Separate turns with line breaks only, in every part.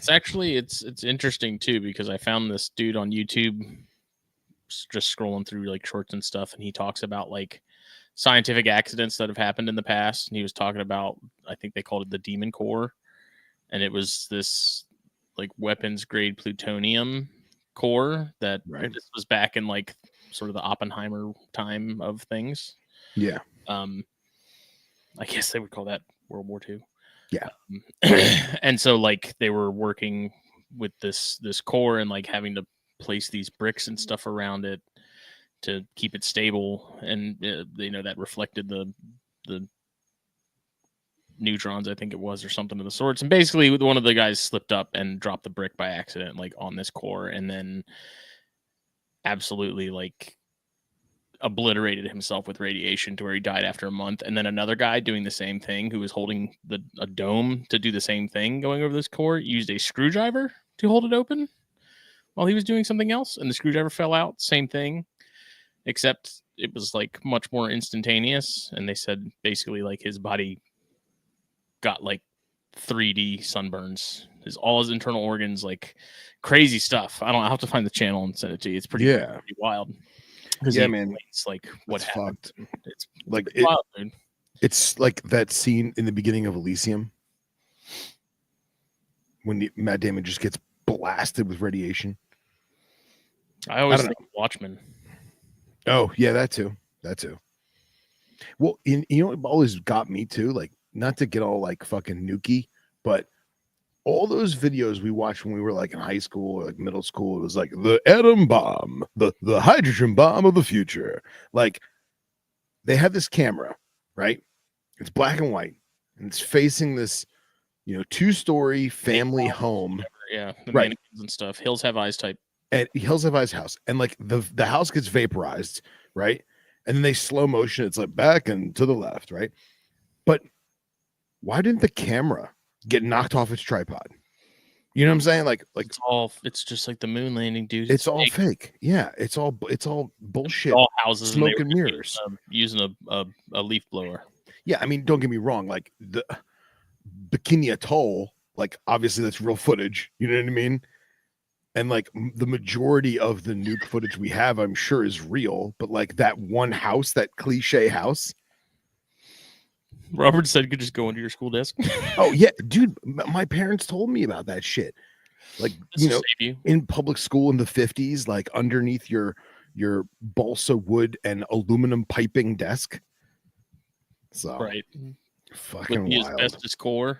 It's interesting too, because I found this dude on YouTube just scrolling through like shorts and stuff, and he talks about like scientific accidents that have happened in the past. And he was talking about, I think they called it the Demon Core, and it was this like weapons grade plutonium core that this was back in like sort of the Oppenheimer time of things.
Yeah.
I guess they would call that World War II.
Yeah.
And so like they were working with this core and like having to place these bricks and stuff around it to keep it stable, and that reflected the neutrons, I think it was, or something of the sorts. And basically one of the guys slipped up and dropped the brick by accident like on this core, and then absolutely like obliterated himself with radiation to where he died after a month. And then another guy doing the same thing, who was holding a dome to do the same thing going over this core, used a screwdriver to hold it open while he was doing something else, and the screwdriver fell out. Same thing, except it was like much more instantaneous. And they said basically like his body got like 3D sunburns, all his internal organs, like crazy stuff. I'll have to find the channel and send it to you. It's pretty wild.
Yeah, man.
It's like what happened. It's
like
wild, dude.
It's like that scene in the beginning of Elysium when Matt Damon just gets blasted with radiation.
I always think Watchmen.
Oh yeah, that too. Well, you know what always got me too? Like, not to get all like fucking nukey, but all those videos we watched when we were like in high school or like middle school, it was like the atom bomb, the hydrogen bomb of the future. Like, they had this camera, right? It's black and white, and it's facing this, 2-story family home.
Yeah, the mannequins and stuff. Hills Have Eyes type.
At Hills Have Eyes house, and like the house gets vaporized, right? And then they slow motion. It's like back and to the left, right? But why didn't the camera get knocked off its tripod? You know what I'm saying? Like
it's just like the moon landing, dude.
It's all fake. Yeah, it's all bullshit.
All houses,
smoke and mirrors,
using a leaf blower.
Yeah, I mean, don't get me wrong. Like the Bikini Atoll, like obviously that's real footage. You know what I mean? And like the majority of the nuke footage we have, I'm sure, is real. But like that one house, that cliche house.
Robert said could just go into your school desk.
Oh yeah, dude. My parents told me about that shit. Like, in public school in the 50s, like underneath your balsa wood and aluminum piping desk. So
right,
fucking
with the
wild.
Asbestos core.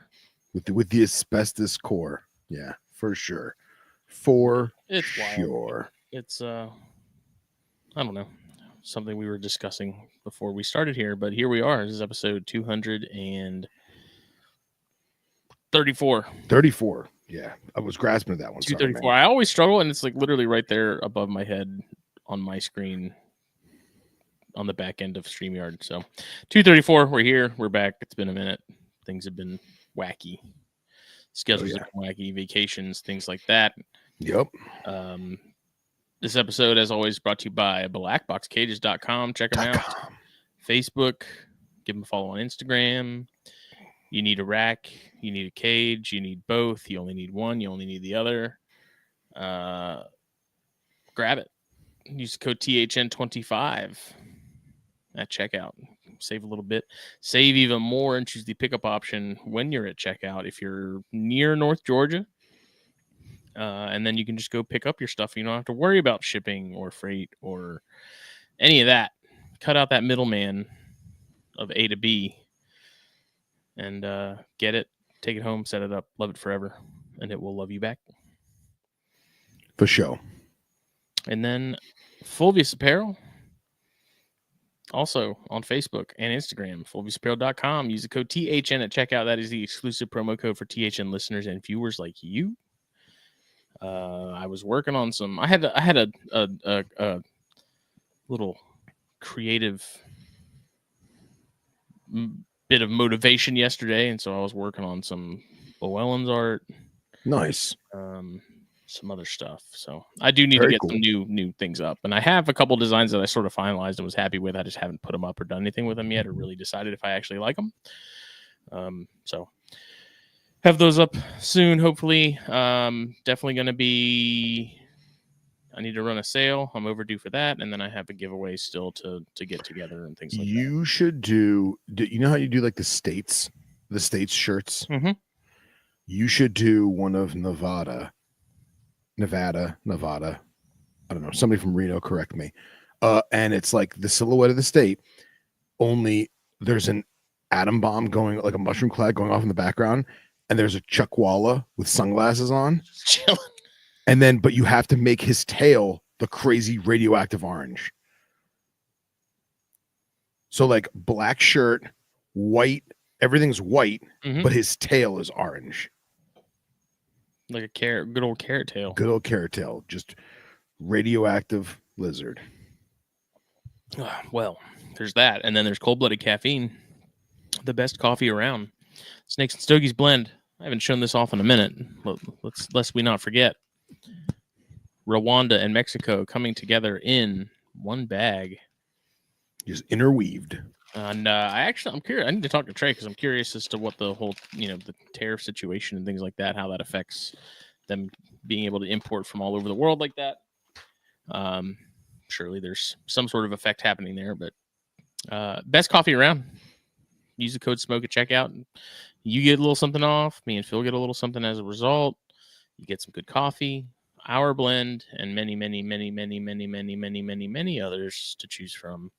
With the asbestos core, yeah, for sure. For
it's
sure.
Wild. It's I don't know, something we were discussing before we started here, but here we are. This is episode 234.
34. Yeah, I was grasping at that one.
234. I always struggle, and it's like literally right there above my head on my screen on the back end of StreamYard. So 234, we're here, we're back. It's been a minute. Things have been wacky. Schedules have been wacky, vacations, things like that.
Yep.
This episode, as always, brought to you by blackboxcages.com. Check them out. Facebook. Give them a follow on Instagram. You need a rack. You need a cage. You need both. You only need one. You only need the other. Grab it. Use code THN25 at checkout. Save a little bit. Save even more and choose the pickup option when you're at checkout if you're near North Georgia. And then you can just go pick up your stuff. You don't have to worry about shipping or freight or any of that. Cut out that middleman of A to B and get it, take it home, set it up, love it forever, and it will love you back.
For sure.
And then Fulvius Apparel, also on Facebook and Instagram, fulviusapparel.com. Use the code THN at checkout. That is the exclusive promo code for THN listeners and viewers like you. I was working on some. I had a little creative bit of motivation yesterday, and so I was working on some Llewellyn's art.
Nice.
Some other stuff. So I do need to get some new things up, and I have a couple designs that I sort of finalized and was happy with. I just haven't put them up or done anything with them yet, or really decided if I actually like them. So have those up soon, hopefully. Definitely going to be. I need to run a sale. I'm overdue for that, and then I have a giveaway still to get together and things like that.
You should do. You know how you do like the states shirts?
Mm-hmm.
You should do one of Nevada. I don't know. Somebody from Reno, correct me. And it's like the silhouette of the state. Only there's an atom bomb going, like a mushroom cloud going off in the background, and there's a Chuckwalla with sunglasses on.
Chilling.
And then, but you have to make his tail the crazy radioactive orange. So like black shirt, white, everything's white, but his tail is orange.
Like a carrot, good old carrot tail.
Good old carrot tail, just radioactive lizard.
Well, there's that, and then there's cold-blooded caffeine, the best coffee around. Snakes and Stogies blend. I haven't shown this off in a minute. Lest we not forget. Rwanda and Mexico coming together in one bag.
Just interweaved.
And I'm curious. I need to talk to Trey because I'm curious as to what the whole, the tariff situation and things like that, how that affects them being able to import from all over the world like that. Surely there's some sort of effect happening there, but best coffee around. Use the code SMOKE at checkout. You get a little something off. Me and Phil get a little something as a result. You get some good coffee, our blend, and many, many, many, many, many, many, many, many, many others to choose from.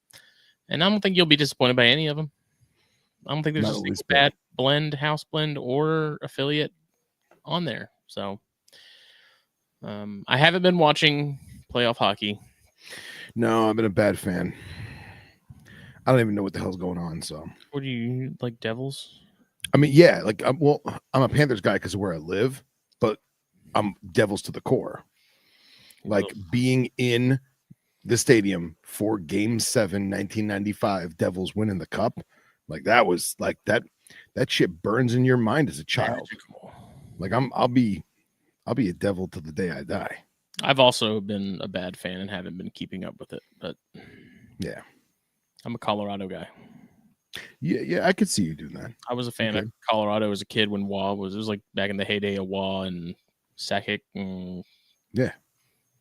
And I don't think you'll be disappointed by any of them. I don't think there's a bad blend, house blend, or affiliate on there. So I haven't been watching playoff hockey.
No, I've been a bad fan. I don't even know what the hell's going on. So,
what do you like, Devils?
I mean, yeah, like I'm a Panthers guy because of where I live, but I'm Devils to the core. Like being in the stadium for Game 7, 1995, Devils winning the cup, like that was like that shit burns in your mind as a child. Magical. Like I'll be a Devil to the day I die.
I've also been a bad fan and haven't been keeping up with it, but
yeah,
I'm a Colorado guy.
Yeah, I could see you doing that.
I was a fan of Colorado as a kid when Waugh was. It was like back in the heyday of Waugh and Sakic and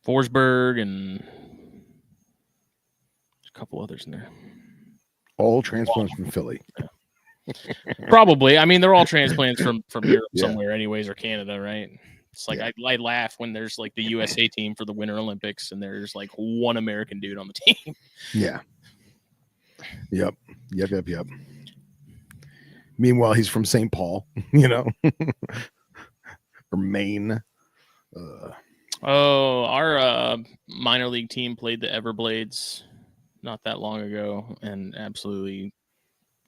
Forsberg and a couple others in there.
All transplants from Philly.
Yeah. Probably. I mean, they're all transplants from Europe somewhere, anyways, or Canada, right? It's like I laugh when there's like the USA team for the Winter Olympics, and there's like one American dude on the team.
Yeah. Yep. Meanwhile, he's from St. Paul, or Maine.
Our minor league team played the Everblades not that long ago and absolutely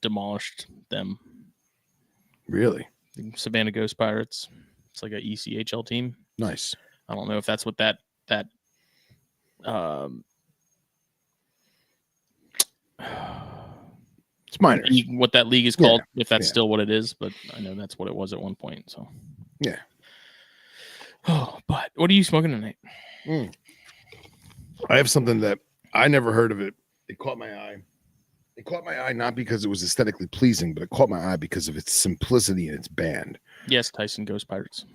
demolished them.
Really?
The Savannah Ghost Pirates. It's like a ECHL team.
Nice.
I don't know if that's what that
it's minor.
What that league is called, if that's still what it is, but I know that's what it was at one point. So
yeah.
Oh, but what are you smoking tonight?
I have something that I never heard of it. It caught my eye. It caught my eye not because it was aesthetically pleasing, but it caught my eye because of its simplicity and its band.
Yes, Tyson Ghost Pirates.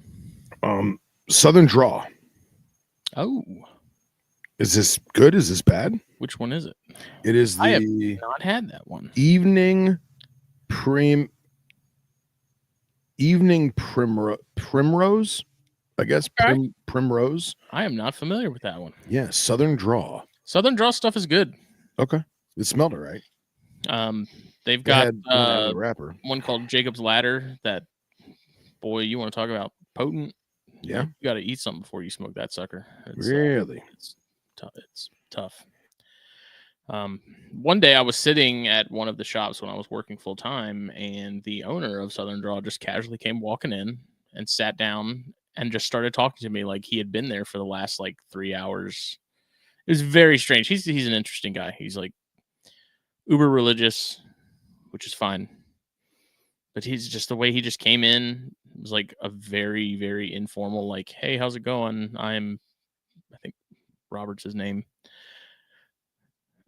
Southern Draw.
Oh.
Is this good? Is this bad?
Which one is it?
It is the
I have not had that one.
Evening Primrose, I guess. Primrose.
I am not familiar with that one.
Yeah, Southern Draw.
Southern Draw stuff is good.
Okay. It smelled it right.
They've got
one
called Jacob's Ladder that, boy, you want to talk about potent.
Yeah.
You got to eat something before you smoke that sucker.
Really?
It's tough. One day I was sitting at one of the shops when I was working full time, and the owner of Southern Draw just casually came walking in and sat down and just started talking to me like he had been there for the last like 3 hours. It was very strange. He's an interesting guy. He's like uber religious, which is fine. But he's just the way he just came in was like a very, very informal, like, hey, how's it going? I think Robert's his name.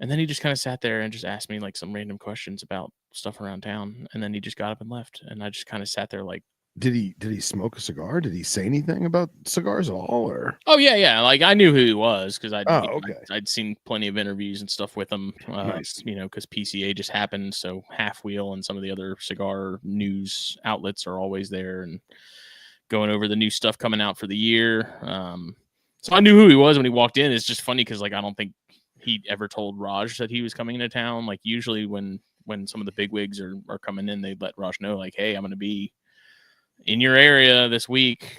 And then he just kind of sat there and just asked me like some random questions about stuff around town. And then he just got up and left. And I just kind of sat there like,
Did he smoke a cigar? Did he say anything about cigars at all? Or
Oh yeah. Like I knew who he was because
okay,
I'd seen plenty of interviews and stuff with him.
nice.
Because PCA just happened, so Half Wheel and some of the other cigar news outlets are always there and going over the new stuff coming out for the year. So I knew who he was when he walked in. It's just funny because like I don't think he ever told Raj that he was coming into town. Like usually when some of the big wigs are coming in, they let Raj know like, hey, I'm going to be in your area this week.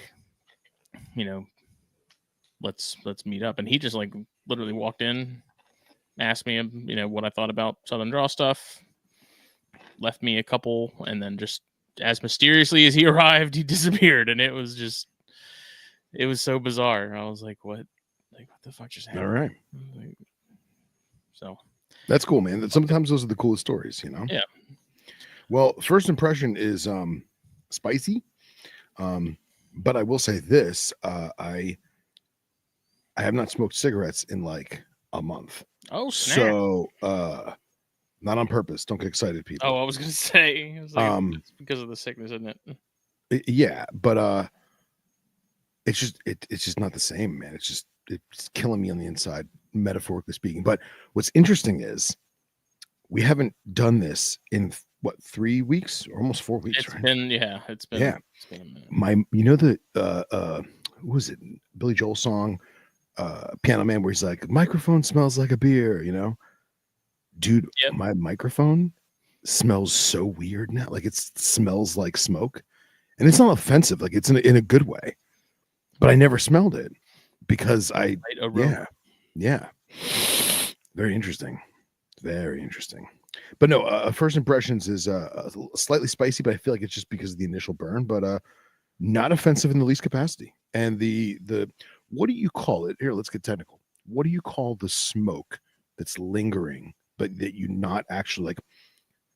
Let's meet up. And he just like literally walked in, asked me, what I thought about Southern Draw stuff, left me a couple, and then just as mysteriously as he arrived, he disappeared. And it was so bizarre. I was like, what the fuck just happened?
All right.
So
that's cool, man. Sometimes those are the coolest stories,
Yeah.
Well, first impression is spicy. But I will say this, I have not smoked cigarettes in like a month.
Oh, snap.
So not on purpose. Don't get excited, people.
Oh, I was gonna say it's because of the sickness, isn't it?
Yeah, but it's just not the same, man. It's killing me on the inside, metaphorically speaking. But what's interesting is we haven't done this in what, 3 weeks or almost 4 weeks,
It's
right?
been it's been a
the
minute.
what was it, Billy Joel song, Piano Man, where he's like, microphone smells like a beer, dude.
Yep.
My microphone smells so weird now. Like it smells like smoke, and it's not offensive. Like it's in a good way, but I never smelled it because yeah, very interesting. But no, first impressions is slightly spicy, but I feel like it's just because of the initial burn, but not offensive in the least capacity. And the what do you call it? Here, let's get technical. What do you call the smoke that's lingering, but that you not actually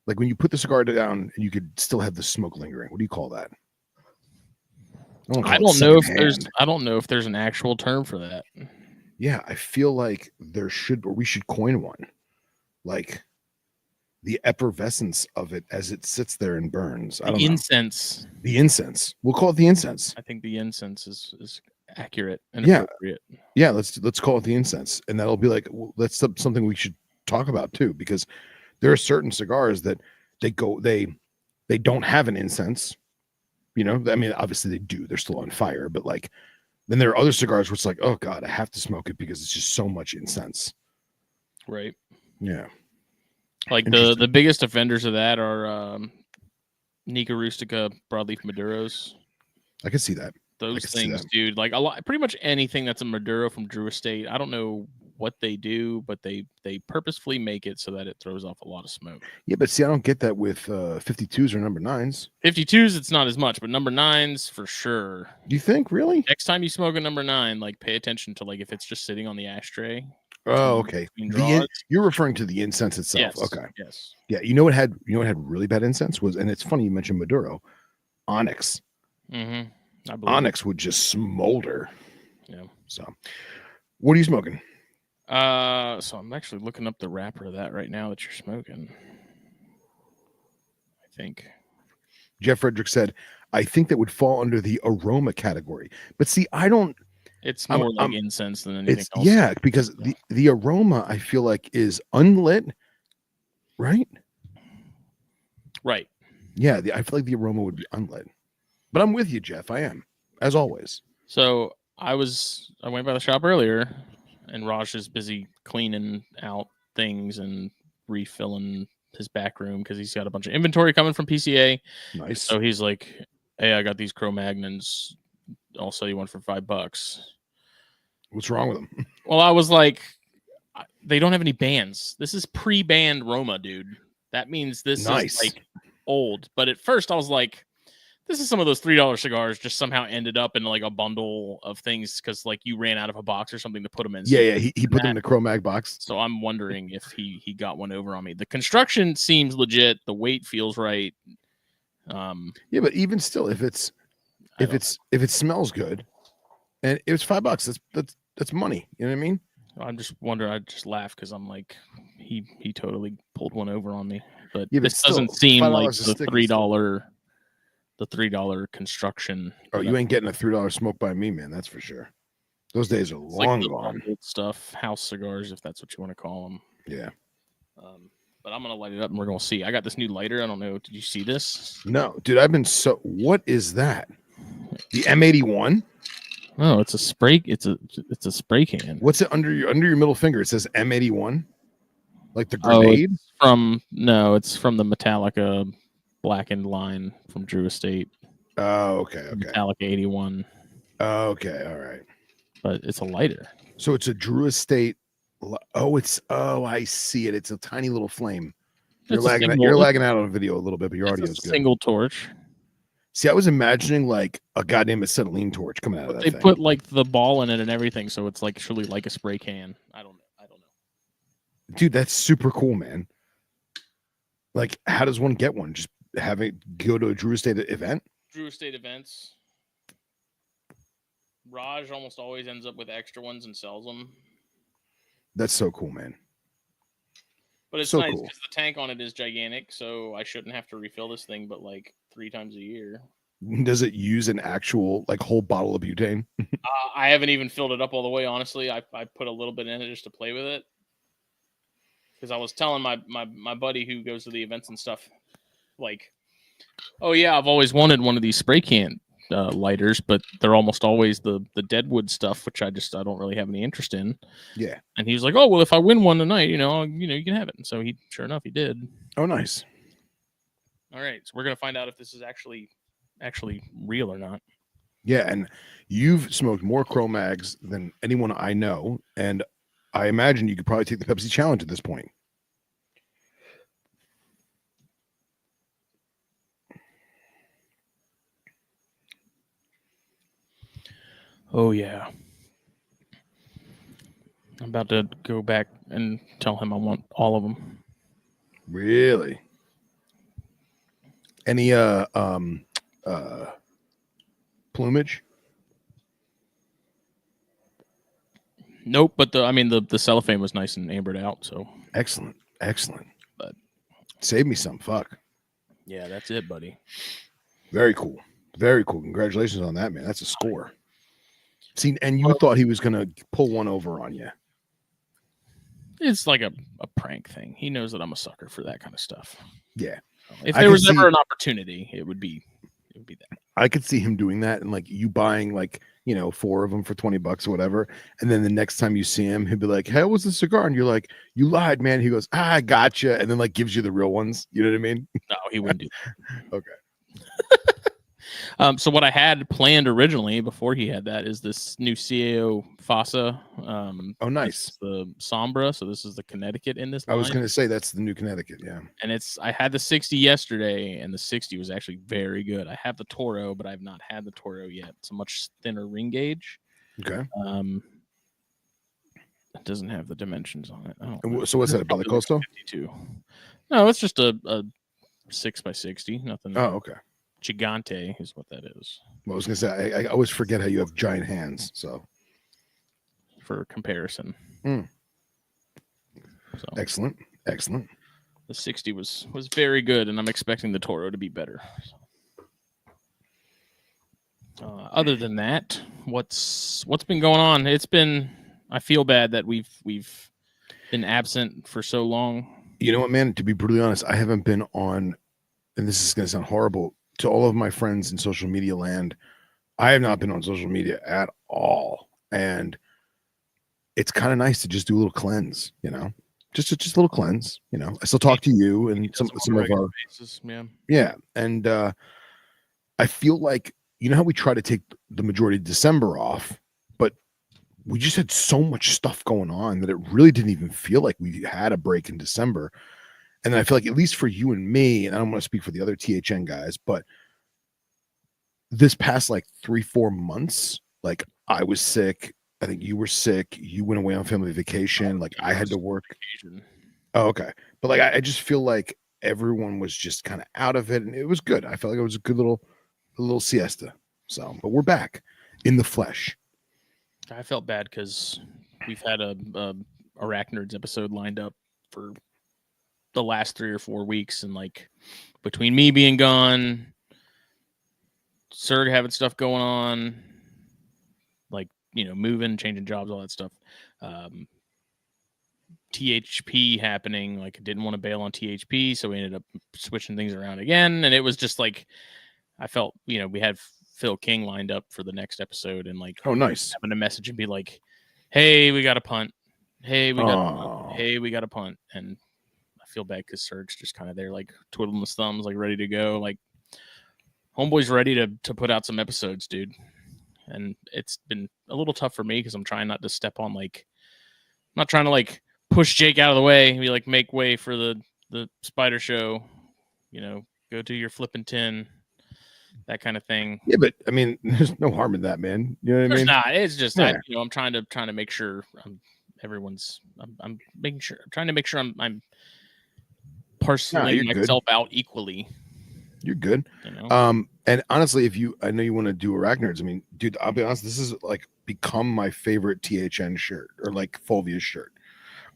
like when you put the cigar down and you could still have the smoke lingering? What do you call that?
I don't know if there's an actual term for that.
Yeah, I feel like we should coin one. Like the effervescence of it as it sits there and burns. I don't know.
Incense.
The incense. We'll call it the incense.
I think the incense is accurate and
appropriate. Yeah, let's call it the incense, and that'll be like that's something we should talk about too, because there are certain cigars that they don't have an incense. I mean, obviously they do. They're still on fire, but like then there are other cigars where it's like, oh god, I have to smoke it because it's just so much incense.
Right.
Yeah.
Like the biggest offenders of that are Nica Rustica broadleaf Maduros.
I can see that.
Those things, dude. Like pretty much anything that's a Maduro from Drew Estate. I don't know what they do, but they purposefully make it so that it throws off a lot of smoke.
Yeah, but see, I don't get that with 52s or number 9s.
52s, it's not as much, but number 9s for sure.
You think, really?
Next time you smoke a number 9, like pay attention to like if it's just sitting on the ashtray.
Oh, okay. You're referring to the incense itself.
Yes,
okay.
Yes.
Yeah. You know what had really bad incense was, and it's funny you mentioned Maduro, Onyx.
Mm-hmm.
Onyx would just smolder.
Yeah.
So, what are you smoking?
So I'm actually looking up the wrapper of that right now that you're smoking. I think
Jeff Frederick said, I think that would fall under the aroma category. But see, I don't.
It's more like incense than anything else.
Yeah, because the aroma I feel like is unlit, right?
Right.
Yeah, I feel like the aroma would be unlit. But I'm with you, Jeff. I am, as always.
So I went by the shop earlier, and Raj is busy cleaning out things and refilling his back room because he's got a bunch of inventory coming from PCA.
Nice.
So he's like, "Hey, I got these Cro-Magnons. I'll sell you one for $5."
What's wrong with them?
Well, I was like, they don't have any bands. This is pre-banned Roma, dude. That means this is like old. But at first I was like, this is some of those $3 cigars just somehow ended up in like a bundle of things because like you ran out of a box or something to put them in.
Yeah, he put them in a Cro-Mag box.
So I'm wondering if he got one over on me. The construction seems legit. The weight feels right.
Yeah, but even still, if it smells good, and it was $5, that's money. You know what I mean?
I'm just wondering. I just laugh because I'm like, he totally pulled one over on me. But
yeah,
this doesn't seem like the $3 the $3 construction.
Oh, you ain't getting a $3 smoke by me, man. That's for sure. Those days are long gone.
Stuff, house cigars, if that's what you want to call them.
Yeah.
But I'm gonna light it up and we're gonna see. I got this new lighter. I don't know. Did you see this?
No, dude. I've been so. What is that? The M81.
Oh, it's a spray. It's a spray can.
What's it under your middle finger? It says M81, like the grenade.
It's from the Metallica blackened line from Drew Estate.
Oh, okay.
Metallica 81.
Okay, all right.
But it's a lighter.
So it's a Drew Estate. Oh, I see it. It's a tiny little flame. You're lagging out on video a little bit, but your audio is good.
Single torch.
See, I was imagining like a goddamn acetylene torch coming out of that
They
thing.
put like the ball in it and everything, so it's like truly like a spray can. I don't know.
Dude, that's super cool, man. Like, how does one get one? Just have it go to a Drew Estate event?
Drew Estate events. Raj almost always ends up with extra ones and sells them.
That's so cool, man.
But it's so nice because the tank on it is gigantic, so I shouldn't have to refill this thing but like 3 times a year.
Does it use an actual like whole bottle of butane?
I haven't even filled it up all the way, honestly. I put a little bit in it just to play with it. Because I was telling my buddy who goes to the events and stuff, like, oh yeah, I've always wanted one of these spray can lighters, but they're almost always the deadwood stuff, which I don't really have any interest in.
Yeah.
And he was like, oh well, if I win one tonight, you can have it. And so sure enough, he did.
Oh, nice.
All right, so we're gonna find out if this is actually real or not.
Yeah, and you've smoked more Cro-Mags than anyone I know, and I imagine you could probably take the Pepsi challenge at this point.
Oh, yeah. I'm about to go back and tell him I want all of them.
Really? Any plumage?
Nope, but the cellophane was nice and ambered out, so
excellent.
But
save me some. Fuck.
Yeah, that's it, buddy.
Very cool. Congratulations on that, man. That's a score. See, and you thought he was gonna pull one over on you.
It's like a prank thing. He knows that I'm a sucker for that kind of stuff.
Yeah.
If there was ever an opportunity, it would be that.
I could see him doing that and like you buying like, 4 of them for $20 or whatever. And then the next time you see him, he'll be like, hey, what's the cigar? And you're like, you lied, man. He goes, I gotcha. And then like gives you the real ones. You know what I mean?
No, he wouldn't do that.
Okay.
So what I had planned originally before he had that is this new CAO FASA.
Oh, nice.
The Sombra. So this is the Connecticut in this line.
I was going to say that's the new Connecticut. Yeah.
And I had the 60 yesterday and the 60 was actually very good. I have the Toro, but I've not had the Toro yet. It's a much thinner ring gauge.
Okay.
It doesn't have the dimensions on it.
So what's that, a Bellicoso?
52. No, it's just a 6x60. Nothing.
Oh, okay.
Gigante is what that is.
Well, I was gonna say I always forget how you have giant hands. So,
for comparison,
so excellent.
The 60 was very good, and I'm expecting the Toro to be better. Other than that, what's been going on? I feel bad that we've been absent for so long.
You know what, man? To be brutally honest, I haven't been on, and this is gonna sound horrible to all of my friends in social media land. I have not been on social media at all. And it's kind of nice to just do a little cleanse, just a little cleanse, I still talk to you and some of our
basis,
yeah. And I feel like, how we try to take the majority of December off, but we just had so much stuff going on that it really didn't even feel like we had a break in December. And then I feel like, at least for you and me, and I don't want to speak for the other THN guys, but this past like 3-4 months, like I was sick. I think you were sick. You went away on family vacation. Like I had to work. Oh, okay. But like, I just feel like everyone was just kind of out of it, and it was good. I felt like it was a good little siesta. So, but we're back in the flesh.
I felt bad because we've had a Arachnids episode lined up for the last 3 or 4 weeks, and like between me being gone, Serg having stuff going on, like, moving, changing jobs, all that stuff. THP happening, like, I didn't want to bail on THP, so we ended up switching things around again, and it was just like, I felt, we had Phil King lined up for the next episode, and like,
oh, nice,
having a message and be like, hey, we got a punt, hey, we got a punt, hey, we got a punt, and I feel bad because Serg's just kind of there, like, twiddling his thumbs, like, ready to go, like, homeboy's ready to put out some episodes, dude. And it's been a little tough for me because I'm trying not to step on, like, I'm not trying to, like, push Jake out of the way and be like, make way for the spider show, go do your flipping 10, that kind of thing.
Yeah, but I mean, there's no harm in that, man. You know what I mean?
Not. It's just,
yeah.
I'm trying to make sure I'm making sure, I'm trying to make sure I'm parceling myself out equally.
You're good. And honestly, I know you want to do Arachnids. I mean, dude, I'll be honest, this is like become my favorite THN shirt, or like Fulvia's shirt.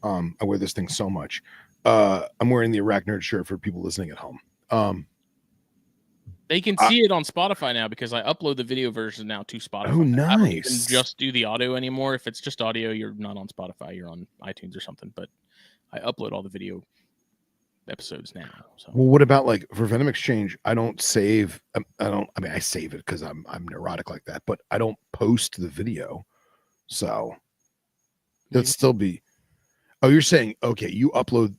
I wear this thing so much. I'm wearing the Arachnid shirt for people listening at home.
They can see it on Spotify now because I upload the video version now to Spotify.
Oh, nice.
I don't even just do the audio anymore. If it's just audio, you're not on Spotify, you're on iTunes or something. But I upload all the video episodes now. So.
Well, what about like for Venom Exchange? I don't save. I save it because I'm neurotic like that, but I don't post the video. So it'll still be. Oh, you're saying okay? You upload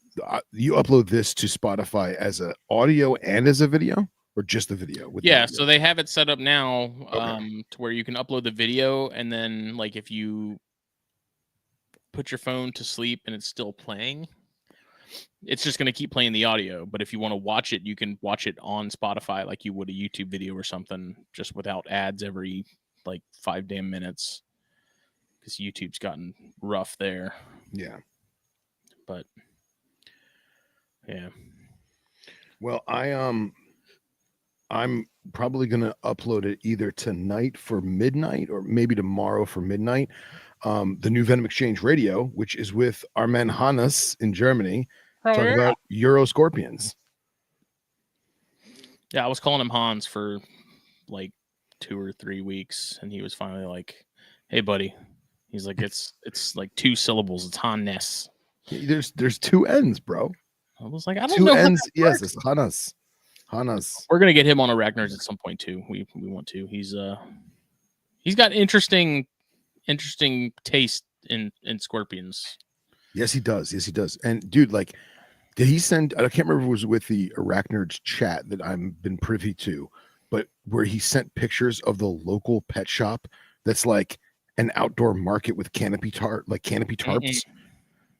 this to Spotify as an audio and as a video, or just the video?
So they have it set up now to where you can upload the video, and then like if you put your phone to sleep and it's still playing, it's just going to keep playing the audio. But if you want to watch it, you can watch it on Spotify like you would a YouTube video or something, just without ads every like 5 damn minutes, because YouTube's gotten rough there.
Yeah.
But yeah.
Well, I'm probably gonna upload it either tonight for midnight or maybe tomorrow for midnight. The new Venom Exchange Radio, which is with our man Hannis in Germany, talking about Euro scorpions.
Yeah, I was calling him Hans for like 2 or 3 weeks, and he was finally like, "Hey, buddy," he's like, "It's like 2 syllables. It's Hannis."
There's 2 N's, bro.
I was like, I don't
2
know.
N's. Yes, it's Hannis.
We're gonna get him on Arachnids at some point too. We want to. He's got interesting taste in scorpions.
Yes, he does. And dude, like, did he send? I can't remember if it was with the Arachnids chat that I've been privy to, but where he sent pictures of the local pet shop that's like an outdoor market with canopy tarps. Mm-hmm.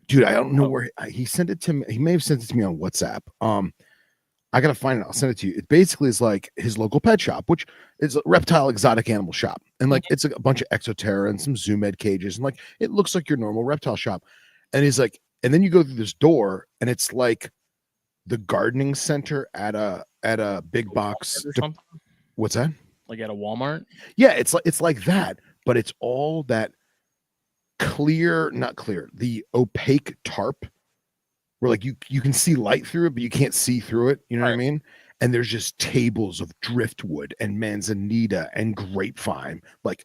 Dude, I don't know where he sent it to me. He may have sent it to me on WhatsApp. I gotta find it. I'll send it to you. It basically is like his local pet shop, which is a reptile exotic animal shop, and like it's a bunch of Exoterra and some Zoom Ed cages, and like it looks like your normal reptile shop. And he's like, and then you go through this door, and it's like the gardening center at a big box. What's that?
Like at a Walmart?
Yeah, it's like that, but it's all that the opaque tarp where like you can see light through it, but you can't see through it. You know what I mean? And there's just tables of driftwood and manzanita and grapevine, like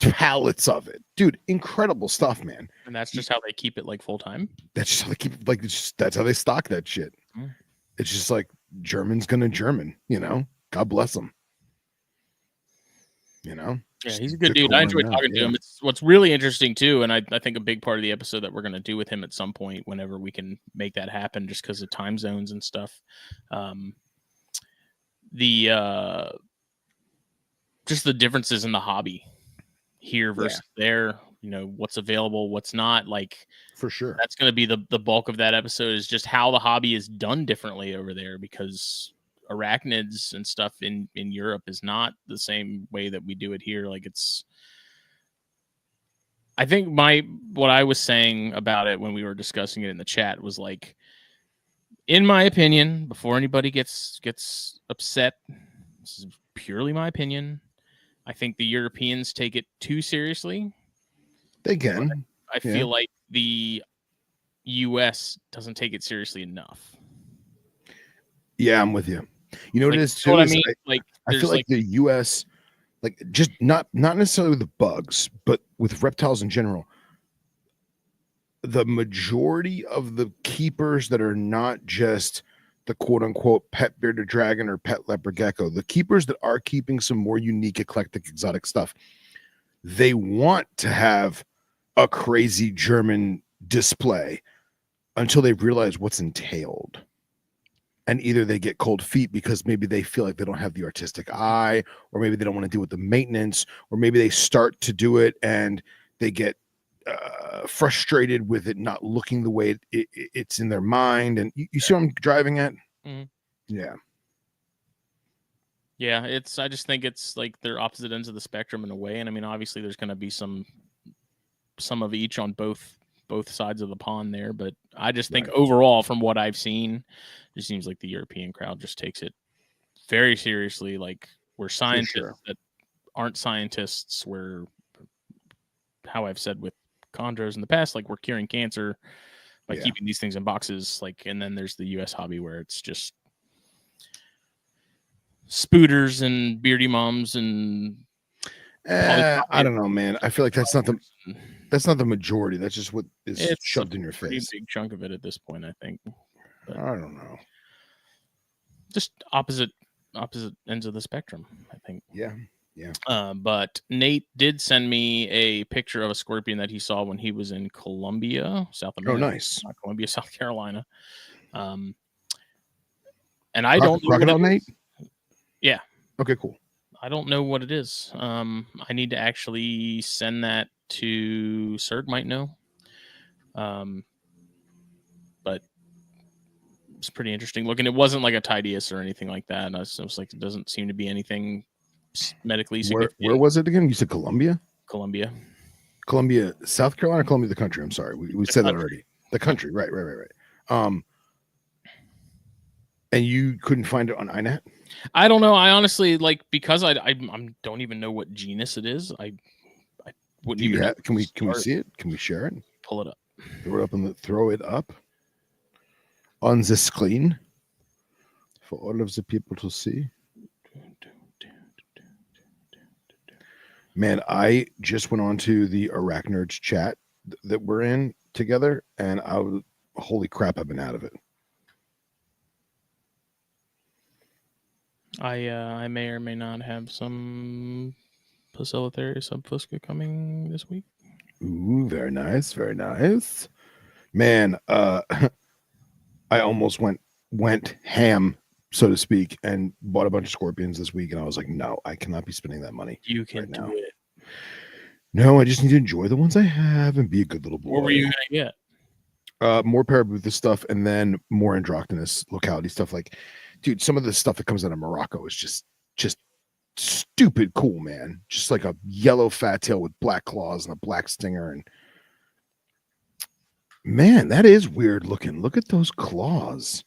pallets of it, dude. Incredible stuff, man.
And that's just how they keep it like full time.
That's just how they keep like that's how they stock that shit. It's just like German's gonna German, God bless them.
Yeah, he's a good dude. I enjoy talking to him. It's what's really interesting too, and I think a big part of the episode that we're going to do with him at some point, whenever we can make that happen, just because of time zones and stuff. Just the differences in the hobby here versus there. What's available, what's not. Like,
for sure,
that's going to be the bulk of that episode, is just how the hobby is done differently over there, because arachnids and stuff in Europe is not the same way that we do it here. Like, I think what I was saying about it when we were discussing it in the chat was like, in my opinion, before anybody gets upset, this is purely my opinion, I think the Europeans take it too seriously.
They can.
I feel like the US doesn't take it seriously enough.
Yeah, I'm with you. You know what
Like,
it is
you know
too?
what I
Is
mean? Like,
I feel
there's
like the U.S. like just not necessarily with the bugs, but with reptiles in general. The majority of the keepers that are not just the quote unquote pet bearded dragon or pet leopard gecko, the keepers that are keeping some more unique, eclectic, exotic stuff, they want to have a crazy German display until they realize what's entailed. And either they get cold feet because maybe they feel like they don't have the artistic eye, or maybe they don't want to deal with the maintenance, or maybe they start to do it and they get frustrated with it not looking the way it's in their mind. And you see what I'm driving at?
Mhm.
Yeah.
Yeah, I just think it's like they're opposite ends of the spectrum in a way. And I mean, obviously there's going to be some of each on both sides of the pond there, but I just think
Right.
overall from what I've seen, it seems like the European crowd just takes it very seriously. Like, we're scientists that aren't scientists. We're, how I've said with chondros in the past, like, we're curing cancer by keeping these things in boxes. Like, and then there's the US hobby where it's just spooters and beardy moms and
I don't know, man. I feel like that's not the majority. That's just what is
it's
shoved
a
in your
pretty
face.
big chunk of it at this point, I think. But
I don't know.
just opposite ends of the spectrum, I think.
Yeah.
But Nate did send me a picture of a scorpion that he saw when he was in Colombia, South America.
Oh, nice.
Not Colombia, South Carolina. And I don't know
Crocodile
what it
Nate?
is. Yeah.
Okay, cool.
I don't know what it is. I need to actually send that to Serg, might know. But it's pretty interesting looking. It wasn't like a Tidius or anything like that. And I was like, it doesn't seem to be anything medically significant.
Where was it again? You said Colombia?
Colombia,
South Carolina, Colombia, the country. I'm sorry. We said that already. The country. Right. And you couldn't find it on iNet?
I don't know. I honestly, like, because I don't even know what genus it is. I wouldn't
Do you
even.
have, can we see it? Can we share it?
Pull it up.
Throw it up on the screen for all of the people to see. Man, I just went on to the Arachnids chat that we're in together, and holy crap, I've been out of it.
I may or may not have some Poecilotheria subfusca coming this week.
Ooh, very nice, very nice. Man, I almost went ham, so to speak, and bought a bunch of scorpions this week, and I was like, no, I cannot be spending that money.
You can do it.
No, I just need to enjoy the ones I have and be a good little boy.
What were you gonna
get? More Parabuthus stuff, and then more Arachnids locality stuff. Like, dude, some of the stuff that comes out of Morocco is just stupid cool, man. Just like a yellow fat tail with black claws and a black stinger, and man, that is weird looking. Look at those claws.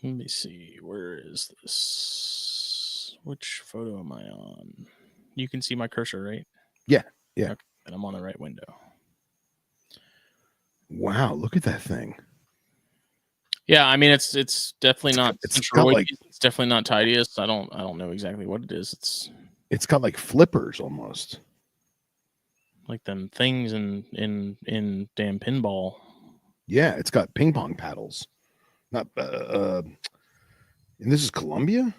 Let me see. Where is this? Which photo am I on? You can see my cursor, right?
Yeah.
Okay, and I'm on the right window.
Wow, look at that thing.
Yeah, I mean it's definitely not.
It's
definitely not Tidius. I don't know exactly what it is.
It's got like flippers almost,
like them things in damn pinball.
Yeah, it's got ping pong paddles. Not and this is Colombia?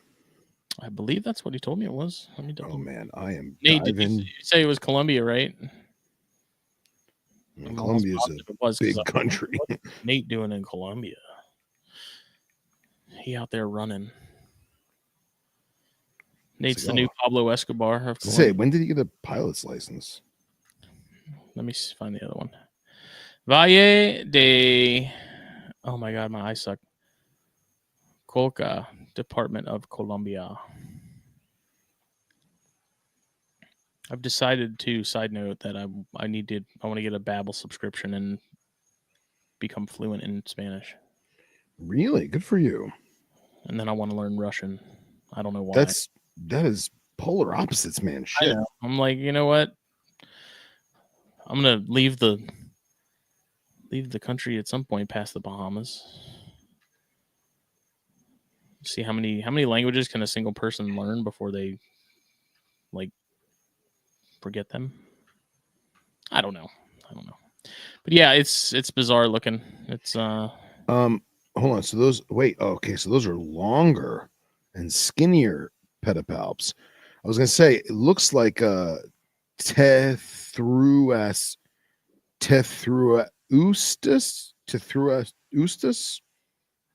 I believe that's what he told me it was. Let me double.
Oh man, I am
Nate, did you say it was Colombia, right?
Colombia is a big country.
What's Nate doing in Colombia? He out there running. Nate's the new Pablo Escobar of Colombia.
Say, when did he get a pilot's license?
Let me find the other one. Valle de... Oh my God, my eyes suck. Colca, Department of Colombia. I've decided to, side note, that I want to get a Babbel subscription and become fluent in Spanish.
Really? Good for you.
And then I want to learn Russian. I don't know why.
That is polar opposites, man. Shit.
I know. I'm like, you know what? I'm gonna leave the country at some point past the Bahamas. See how many languages can a single person learn before they like forget them. I don't know. But yeah, it's bizarre looking. It's
hold on. So those so those are longer and skinnier pedipalps. I was gonna say it looks like Tethrus Tethrustus,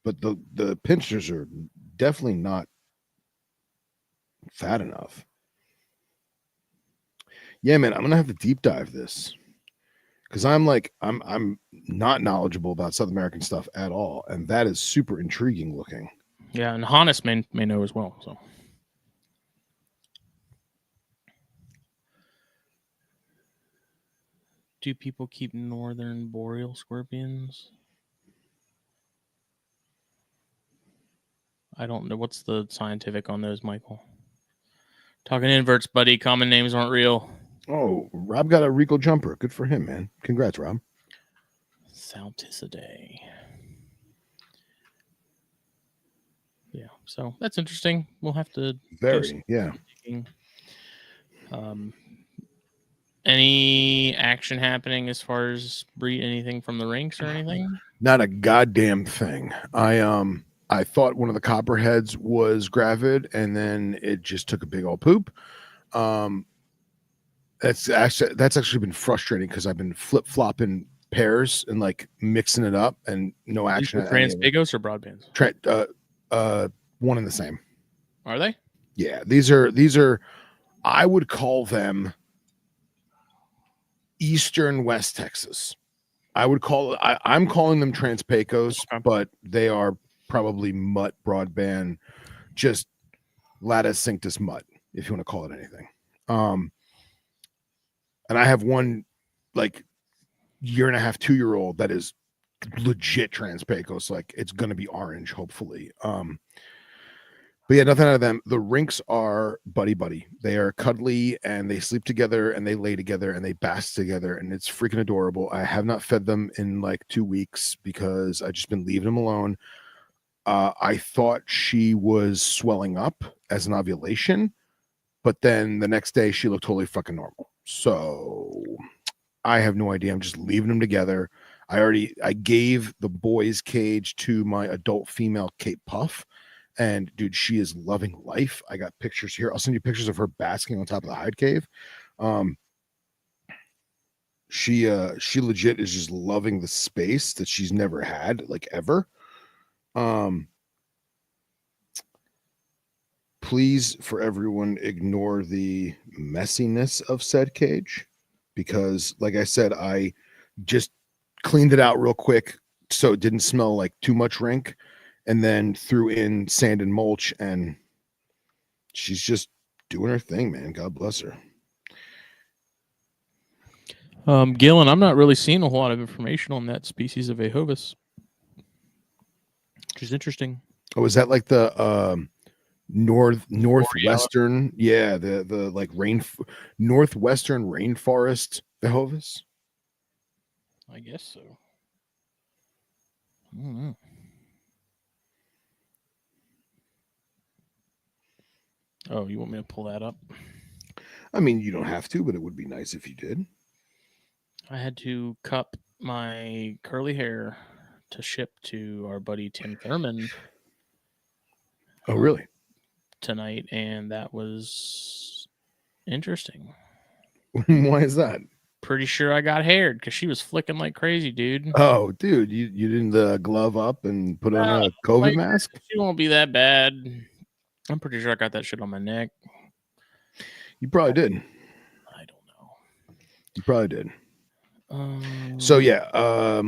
but the pinchers are definitely not fat enough. Yeah, man, I'm gonna have to deep dive this because I'm not knowledgeable about South American stuff at all, and that is super intriguing looking.
yeah, and Hannis may know as well. So. Do people keep northern boreal scorpions? I don't know. What's the scientific on those, Michael? Talking inverts, buddy. Common names aren't real.
Oh, Rob got a Regal jumper. Good for him, man. Congrats, Rob.
Salticidae. Yeah, so that's interesting. We'll have to any action happening as far as breed anything from the rinks or anything?
Not a goddamn thing. I thought one of the copperheads was gravid, and then it just took a big old poop. That's actually been frustrating because I've been flip-flopping pairs and like mixing it up, and no action.
Transpigos or broadbands?
One and the same.
Are they?
Yeah, these are I would call them Eastern West Texas. I'm calling them Transpecos, but they are probably mutt broadband, just Lattice Cinctus mutt, if you want to call it anything. And I have one like 1.5, 2-year-old that is legit Transpecos, like it's gonna be orange, hopefully. But yeah, nothing out of them. The rinks are buddy. They are cuddly and they sleep together and they lay together and they bask together, and it's freaking adorable. I have not fed them in like 2 weeks because I've just been leaving them alone. I thought she was swelling up as an ovulation, but then the next day she looked totally fucking normal. So I have no idea. I'm just leaving them together. I gave the boys' cage to my adult female Cape Puff. And dude, she is loving life. I got pictures here. I'll send you pictures of her basking on top of the hide cave. She legit is just loving the space that she's never had, like ever. Please, for everyone, ignore the messiness of said cage because, like I said, I just cleaned it out real quick so it didn't smell like too much rink, and then threw in sand and mulch, and she's just doing her thing, man. God bless her.
Gillen, I'm not really seeing a whole lot of information on that species of Ahovis, which is interesting.
Oh, is that like the northwestern? Yeah, the like northwestern rainforest Ahovis?
I guess so. I don't know. Oh, you want me to pull that up?
I mean, you don't have to, but it would be nice if you did.
I had to cup my curly hair to ship to our buddy Tim Thurman.
Oh, really?
Tonight, and that was interesting.
Why is that?
Pretty sure I got haired because she was flicking like crazy, dude.
Oh, dude, you didn't glove up and put on a COVID mask?
She won't be that bad. I'm pretty sure I got that shit on my neck.
You probably did.
I don't know.
You probably did. So yeah,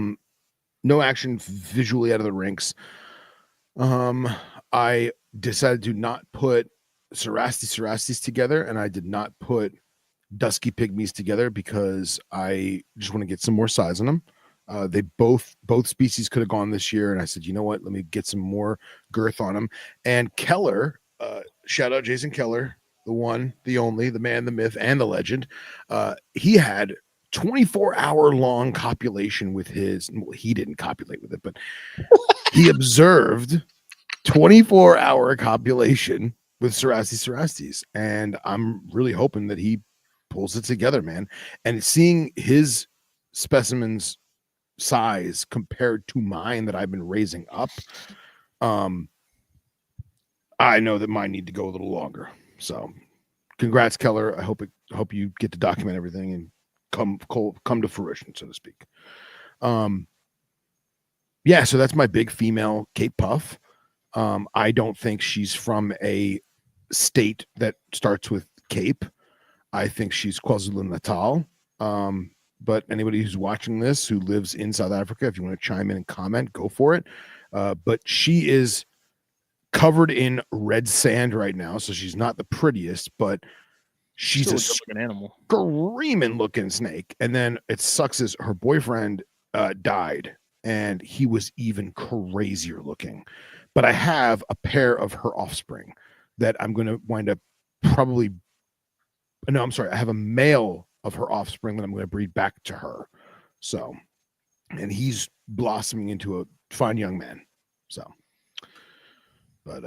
no action visually out of the rinks. I decided to not put Cerastes together, and I did not put Dusky Pygmies together because I just want to get some more size on them. They both species could have gone this year, and I said, you know what, let me get some more girth on them. And Keller, shout out Jason Keller, the one, the only, the man, the myth, and the legend. He had 24-hour long copulation with his, well, he didn't copulate with it, but he observed 24-hour copulation with cerastes, and I'm really hoping that he pulls it together, man. And seeing his specimens size compared to mine that I've been raising up, I know that mine need to go a little longer. So congrats, Keller. I hope you get to document everything and come to fruition, so to speak. Yeah, so that's my big female Cape Puff. I don't think she's from a state that starts with Cape. I think she's KwaZulu-Natal. But anybody who's watching this who lives in South Africa, if you want to chime in and comment, go for it. But she is covered in red sand right now, so she's not the prettiest, but she's
Still
a
a good-looking animal.
screaming looking snake. And then it sucks is her boyfriend died, and he was even crazier looking. But I have a pair of her offspring that I'm going to wind up probably. No, I'm sorry. I have a male of her offspring that I'm going to breed back to her. So, and he's blossoming into a fine young man. So, but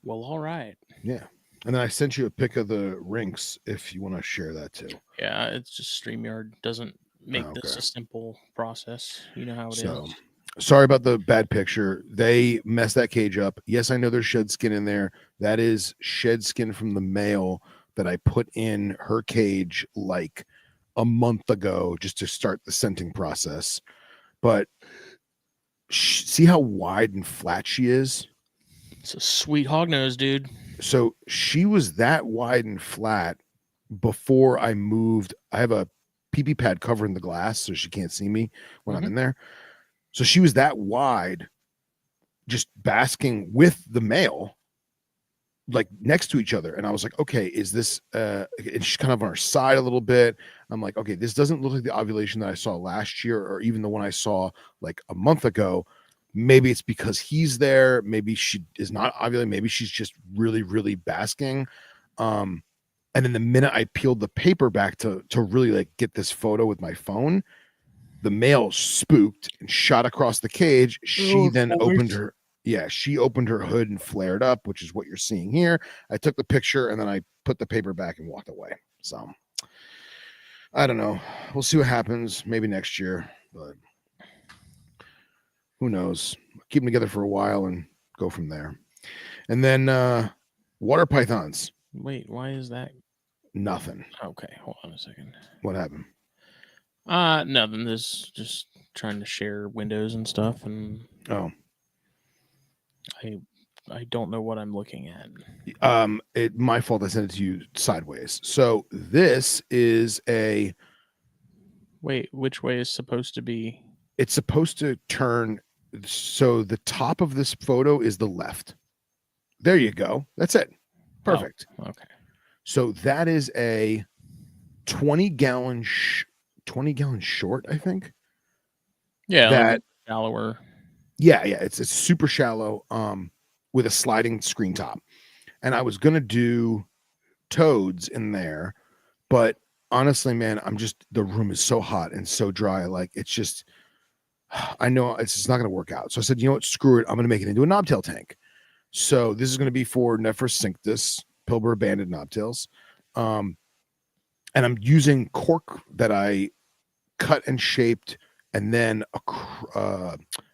well, all right.
Yeah. And then I sent you a pic of the rinks if you want to share that too.
Yeah, it's just StreamYard doesn't make this a simple process. You know how it is.
Sorry about the bad picture. They messed that cage up. Yes, I know there's shed skin in there. That is shed skin from the male that I put in her cage like a month ago just to start the scenting process. But see how wide and flat she is?
It's a sweet hognose, dude.
So she was that wide and flat before I moved. I have a pee pad covering the glass so she can't see me when I'm in there. So she was that wide, just basking with the male, like next to each other. And I was like, okay, is this, and she's kind of on her side a little bit. I'm like, okay, this doesn't look like the ovulation that I saw last year or even the one I saw like a month ago. Maybe it's because he's there. Maybe she is not ovulating. Maybe she's just really, really basking. And then the minute I peeled the paper back to really like get this photo with my phone, the male spooked and shot across the cage. She then opened her, she opened her hood and flared up, which is what you're seeing here. I took the picture and then I put the paper back and walked away. So I don't know. We'll see what happens. Maybe next year, but who knows? Keep them together for a while and go from there. And then water pythons.
Wait, why is that?
Nothing.
Okay, hold on a second.
What happened?
Nothing. This just trying to share windows and stuff, and I don't know what I'm looking at.
My fault. I sent it to you sideways. So this is a.
Wait, which way is supposed to be?
It's supposed to turn. So the top of this photo is the left. There you go. That's it. Perfect.
Oh, okay.
So that is a 20-gallon 20-gallon short, I think.
Yeah,
that
like shallower.
Yeah, it's super shallow, with a sliding screen top. And I was gonna do toads in there, but honestly, man, the room is so hot and so dry. Like it's just, I know it's just not gonna work out. So I said, you know what, screw it. I'm gonna make it into a knobtail tank. So this is gonna be for Nephros Pilbara banded knobtails. And I'm using cork that I cut and shaped and then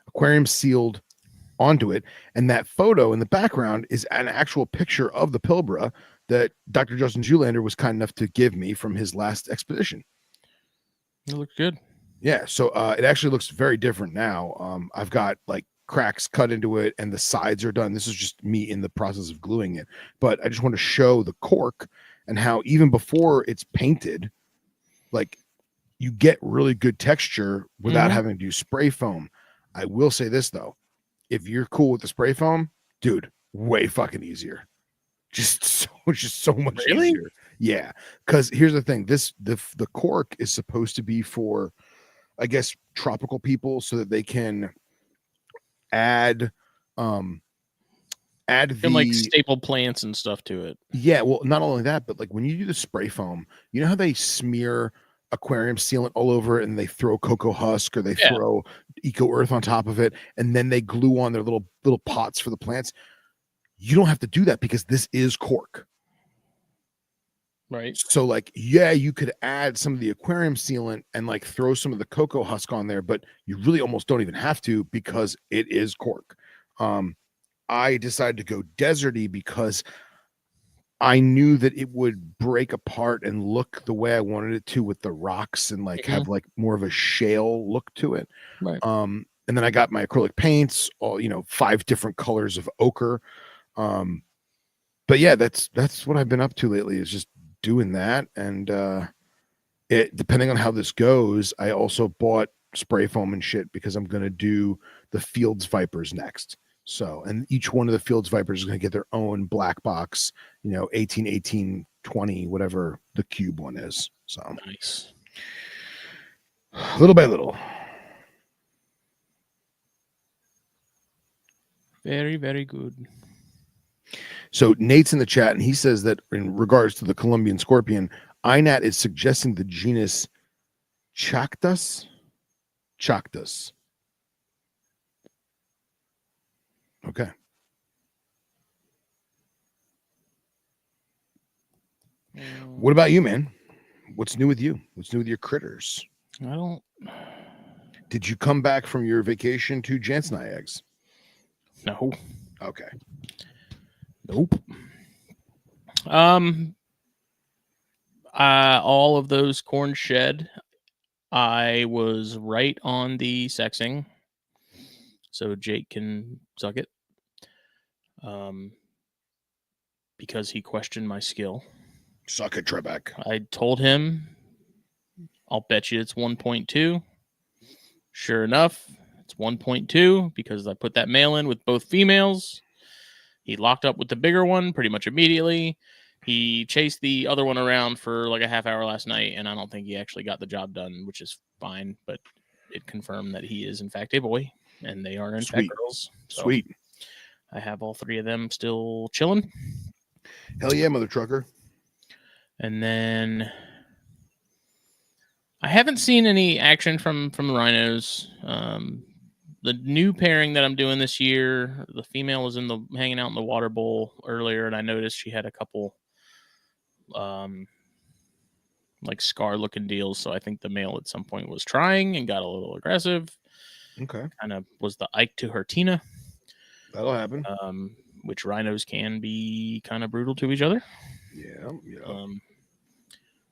aquarium sealed onto it. And that photo in the background is an actual picture of the Pilbara that Dr. Justin Julander was kind enough to give me from his last expedition.
It looks good.
Yeah. So it actually looks very different now. I've got like cracks cut into it and the sides are done. This is just me in the process of gluing it. But I just want to show the cork and how even before it's painted, like you get really good texture without having to do spray foam. I will say this though, if you're cool with the spray foam, dude, way fucking easier. Just so much easier. Yeah. Cause here's the thing, the cork is supposed to be for, I guess, tropical people so that they can add
like staple plants and stuff to it.
Yeah, well, not only that, but like when you do the spray foam, you know how they smear aquarium sealant all over it and they throw cocoa husk or they throw eco earth on top of it and then they glue on their little pots for the plants. You don't have to do that because this is cork.
Right.
So like, yeah, you could add some of the aquarium sealant and like throw some of the cocoa husk on there, but you really almost don't even have to because it is cork. I decided to go deserty because I knew that it would break apart and look the way I wanted it to with the rocks and like have like more of a shale look to it.
Right.
And then I got my acrylic paints, all 5 different colors of ochre. But yeah, that's what I've been up to lately, is just doing that. And it, depending on how this goes, I also bought spray foam and shit because I'm gonna do the Fields Vipers next. So, and each one of the Fields Vipers is gonna get their own black box, 18, 18, 20, whatever the cube one is. So
Nice.
Little by little.
Very, very good.
So Nate's in the chat, and he says that in regards to the Colombian scorpion, INAT is suggesting the genus Chactus. Okay. What about you, man? What's new with you? What's new with your critters?
I don't.
Did you come back from your vacation to Jansenii eggs?
No.
Okay.
Nope. All of those corn shed, I was right on the sexing, so Jake can suck it. Because he questioned my skill.
Suck it, Trebek.
I told him, I'll bet you it's 1.2. Sure enough, it's 1.2 because I put that male in with both females. He locked up with the bigger one pretty much immediately. He chased the other one around for like a half hour last night, and I don't think he actually got the job done, which is fine. But it confirmed that he is, in fact, a boy, and they are, in fact, girls. So
Sweet.
I have all 3 of them still chilling.
Hell yeah, mother trucker.
And then I haven't seen any action from the rhinos. The new pairing that I'm doing this year, the female was hanging out in the water bowl earlier, and I noticed she had a couple like scar looking deals. So I think the male at some point was trying and got a little aggressive.
Okay.
Kind of was the Ike to her Tina.
That'll happen.
Which rhinos can be kind of brutal to each other.
Yeah.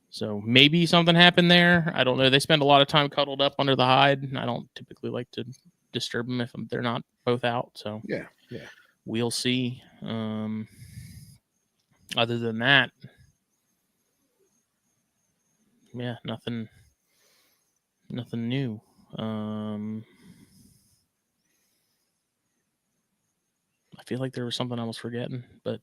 So maybe something happened there. I don't know. They spend a lot of time cuddled up under the hide, and I don't typically like to disturb them if they're not both out. So
yeah,
we'll see. Other than that, yeah, nothing new. I feel like there was something I was forgetting, but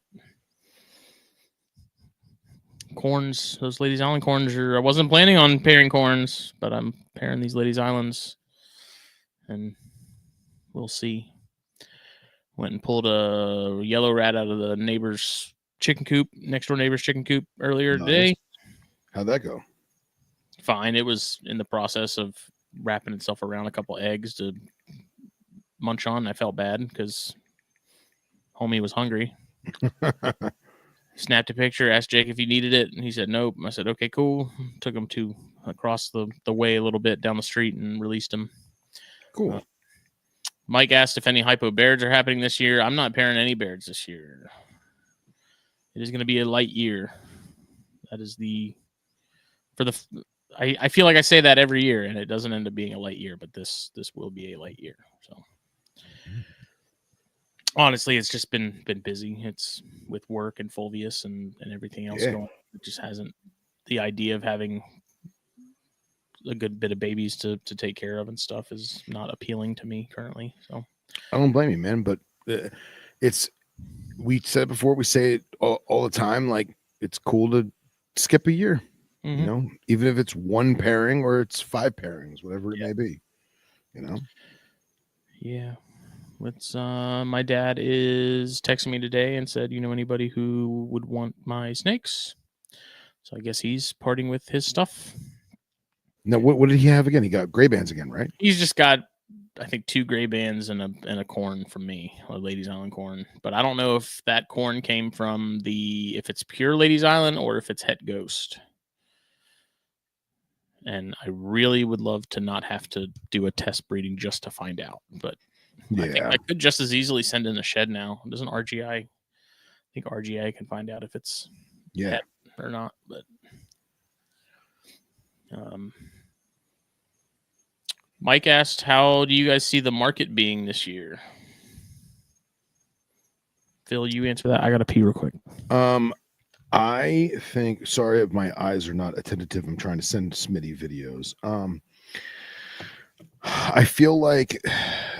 corns, those Ladies Island corns I wasn't planning on pairing corns, but I'm pairing these Ladies Islands, and we'll see. Went and pulled a yellow rat out of the neighbor's chicken coop, next door neighbor's chicken coop earlier today.
How'd that go?
Fine. It was in the process of wrapping itself around a couple eggs to munch on. I felt bad because homie was hungry. Snapped a picture, asked Jake if he needed it, and he said nope. I said okay, cool. Took him to across the way a little bit down the street and released him.
Cool.
Mike asked if any hypo bears are happening this year. I'm not pairing any bears this year. It is going to be a light year. That is I feel like I say that every year, and it doesn't end up being a light year, but this will be a light year. So honestly, it's just been busy. It's with work and Fulvius and everything else going on. It just hasn't, the idea of having a good bit of babies to take care of and stuff is not appealing to me currently. So
I don't blame you, man, but we said it before, we say it all the time, like it's cool to skip a year, even if it's 1 pairing or it's 5 pairings, whatever it may be,
Yeah. It's my dad is texting me today and said, anybody who would want my snakes? So I guess he's parting with his stuff.
Now, what did he have again? He got gray bands again, right?
He's just got I think 2 gray bands and a corn from me, a Ladies Island corn. But I don't know if that corn came from if it's pure Ladies Island or if it's Het Ghost. And I really would love to not have to do a test breeding just to find out. But I think I could just as easily send in a shed now. Doesn't RGI? I think RGI can find out if it's het or not. But Mike asked, how do you guys see the market being this year? Phil, you answer that. I got to pee real quick.
I think, sorry if my eyes are not attentive. I'm trying to send Smitty videos. I feel like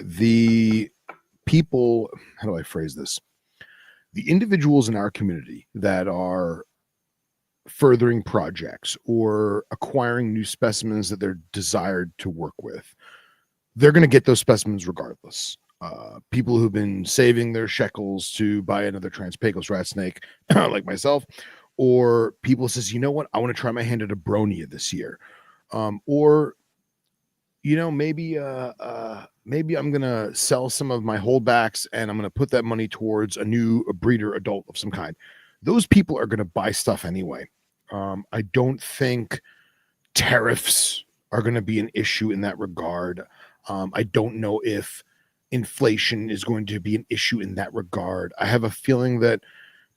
the people, how do I phrase this? The individuals in our community that are furthering projects or acquiring new specimens that they're desired to work with, they're going to get those specimens regardless. People who've been saving their shekels to buy another Trans-Pecos rat snake, like myself, or people says, you know what, I want to try my hand at a Bronia this year, or you know, maybe I'm gonna sell some of my holdbacks and I'm gonna put that money towards a new breeder adult of some kind. Those people are gonna buy stuff anyway. I don't think tariffs are gonna be an issue in that regard. I don't know if inflation is going to be an issue in that regard. I have a feeling that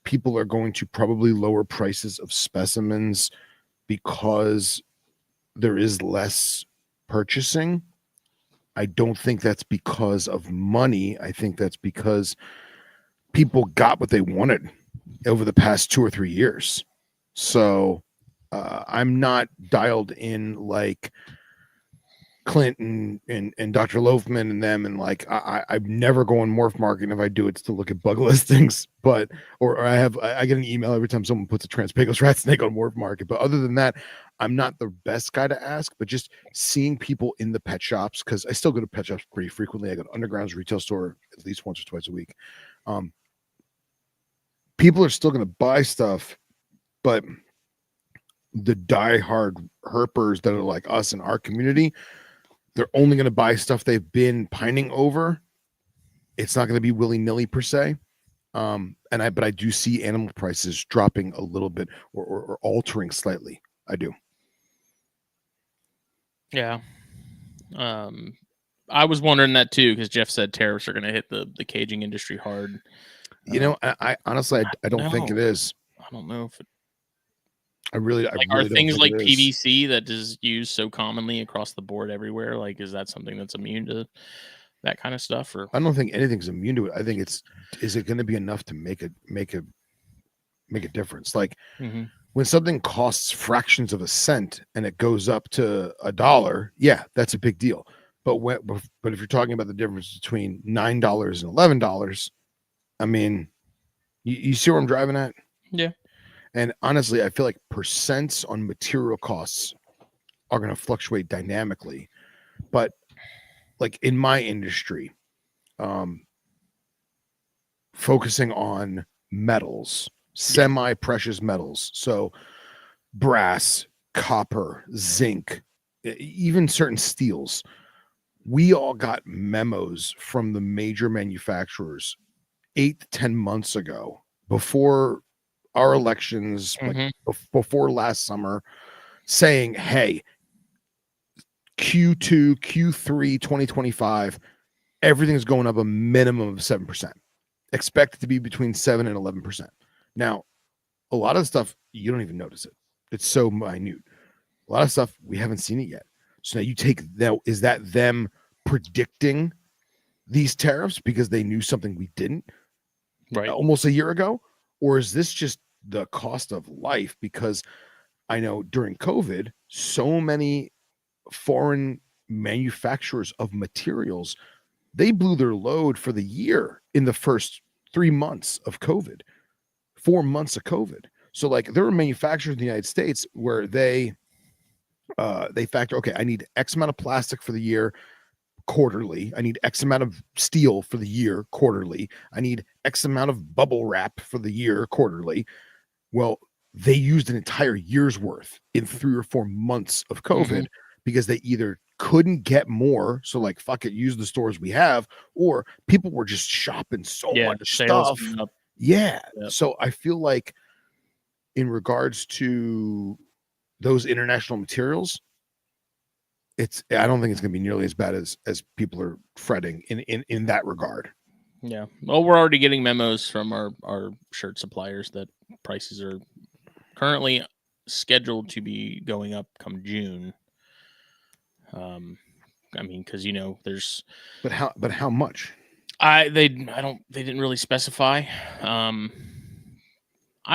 people are going to probably lower prices of specimens because there is less purchasing. I don't think that's because of money. I think that's because people got what they wanted over the past 2 or 3 years. So I'm not dialed in like Clint and Dr. Loafman and them, and like I'm never going morph market. If I do, it's to look at bug listings, but or I get an email every time someone puts a Trans-Pecos rat snake on morph market. But other than that, I'm not the best guy to ask. But just seeing people in the pet shops, because I still go to pet shops pretty frequently. I go to Underground's retail store at least once or twice a week. People are still going to buy stuff, but the diehard herpers that are like us in our community, they're only going to buy stuff they've been pining over. It's not going to be willy-nilly per se. But I do see animal prices dropping a little bit or altering slightly. I do.
Yeah. I was wondering that too, because Jeff said tariffs are going to hit the caging industry hard.
You know, I honestly, I don't think it is.
I don't know if it,
I really
are
don't
things
think
like
it is.
PVC that is used so commonly across the board everywhere. Like, is that something that's immune to that kind of stuff? Or
I don't think anything's immune to it. I think is it going to be enough to make a difference? Like when something costs fractions of a cent and it goes up to $1, yeah, that's a big deal. But if you're talking about the difference between $9 and $11, I mean, you see where I'm driving at?
Yeah.
And honestly, I feel like percents on material costs are going to fluctuate dynamically. But like in my industry, focusing on metals, semi-precious metals, so brass, copper, zinc, even certain steels, we all got memos from the major manufacturers 8 to 10 months ago, before our elections, like before last summer, saying, hey, Q2, Q3, 2025, everything's going up a minimum of 7%. Expect it to be between 7 and 11%. Now, a lot of stuff, you don't even notice it. It's so minute. A lot of stuff, we haven't seen it yet. So now you take that, is that them predicting these tariffs because they knew something we didn't almost a year ago? Or is this just the cost of life? Because I know during COVID, so many foreign manufacturers of materials, they blew their load for the year in the first 3 months of COVID, 4 months of COVID. So like there were manufacturers in the United States where they factor, okay, I need X amount of plastic for the year quarterly. I need X amount of steel for the year quarterly. I need X amount of bubble wrap for the year quarterly. Well, they used an entire year's worth in 3 or 4 months of COVID because they either couldn't get more, so like fuck it, use the stores we have, or people were just shopping so
the
much
sales
stuff.
went up.
Yeah.
Yep.
So I feel like in regards to those international materials, I don't think it's gonna be nearly as bad as people are fretting in that regard.
Yeah. Well, we're already getting memos from our shirt suppliers that prices are currently scheduled to be going up come June. I mean, because there's.
But how much?
They didn't really specify. I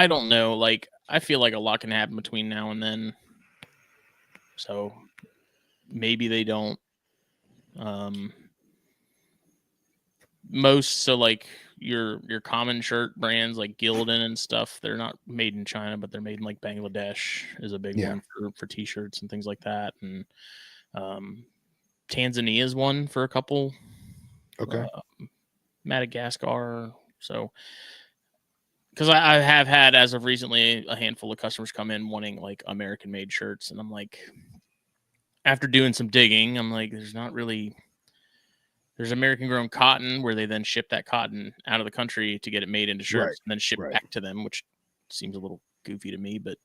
don't know. Like, I feel like a lot can happen between now and then. So maybe they don't. So like your common shirt brands like Gildan and stuff, they're not made in China, but they're made in like Bangladesh is a big one for t-shirts and things like that. And Tanzania is one for a couple.
Okay.
Madagascar. So because I have had, as of recently, a handful of customers come in wanting like American made shirts, and I'm like, after doing some digging, I'm like, there's American grown cotton where they then ship that cotton out of the country to get it made into shirts and then ship back to them, which seems a little goofy to me. But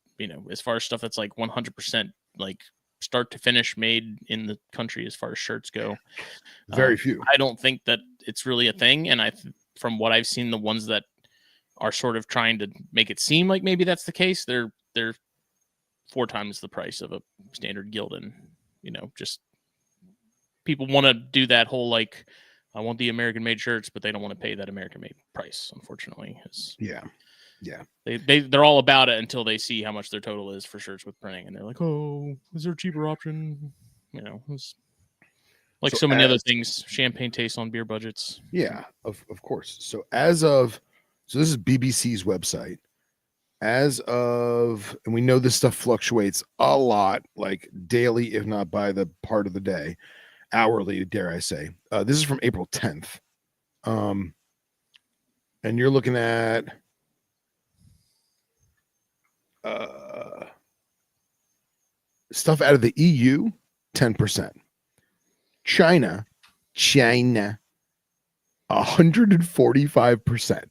as far as stuff that's like 100% like start to finish made in the country, as far as shirts go,
very few.
I don't think that it's really a thing. And from what I've seen, the ones that are sort of trying to make it seem like maybe that's the case, they're 4 times the price of a standard Gildan. Just people want to do that whole like, I want the American made shirts, but they don't want to pay that American made price, unfortunately.
Yeah.
They're all about it until they see how much their total is for shirts with printing, and they're like, oh, is there a cheaper option? It's like so many other things. Champagne tastes on beer budgets.
Yeah, of course. So this is BBC's website. As of, and we know this stuff fluctuates a lot, like daily, if not by the part of the day, hourly, dare I say. This is from April 10th. And you're looking at stuff out of the EU, 10%. China, 145%,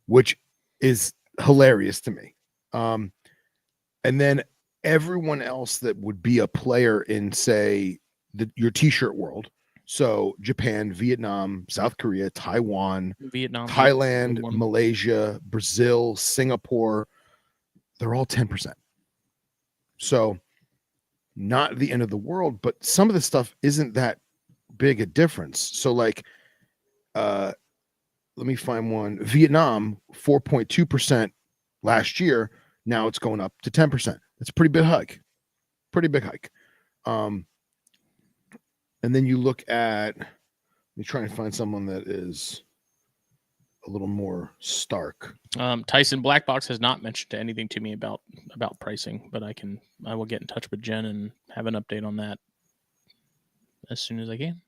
which is hilarious to me. And then everyone else that would be a player in, say, your t-shirt world. So Japan, Vietnam, South Korea, Taiwan, Thailand, Malaysia, Brazil, Singapore, they're all 10%. So not the end of the world, but some of the stuff isn't that big a difference. So like, let me find one. Vietnam, 4.2% last year. Now it's going up to 10%. That's a pretty big hike. And then you look at, let me try and find someone that is a little more stark.
Tyson Blackbox has not mentioned anything to me about pricing, but I will get in touch with Jen and have an update on that as soon as I can.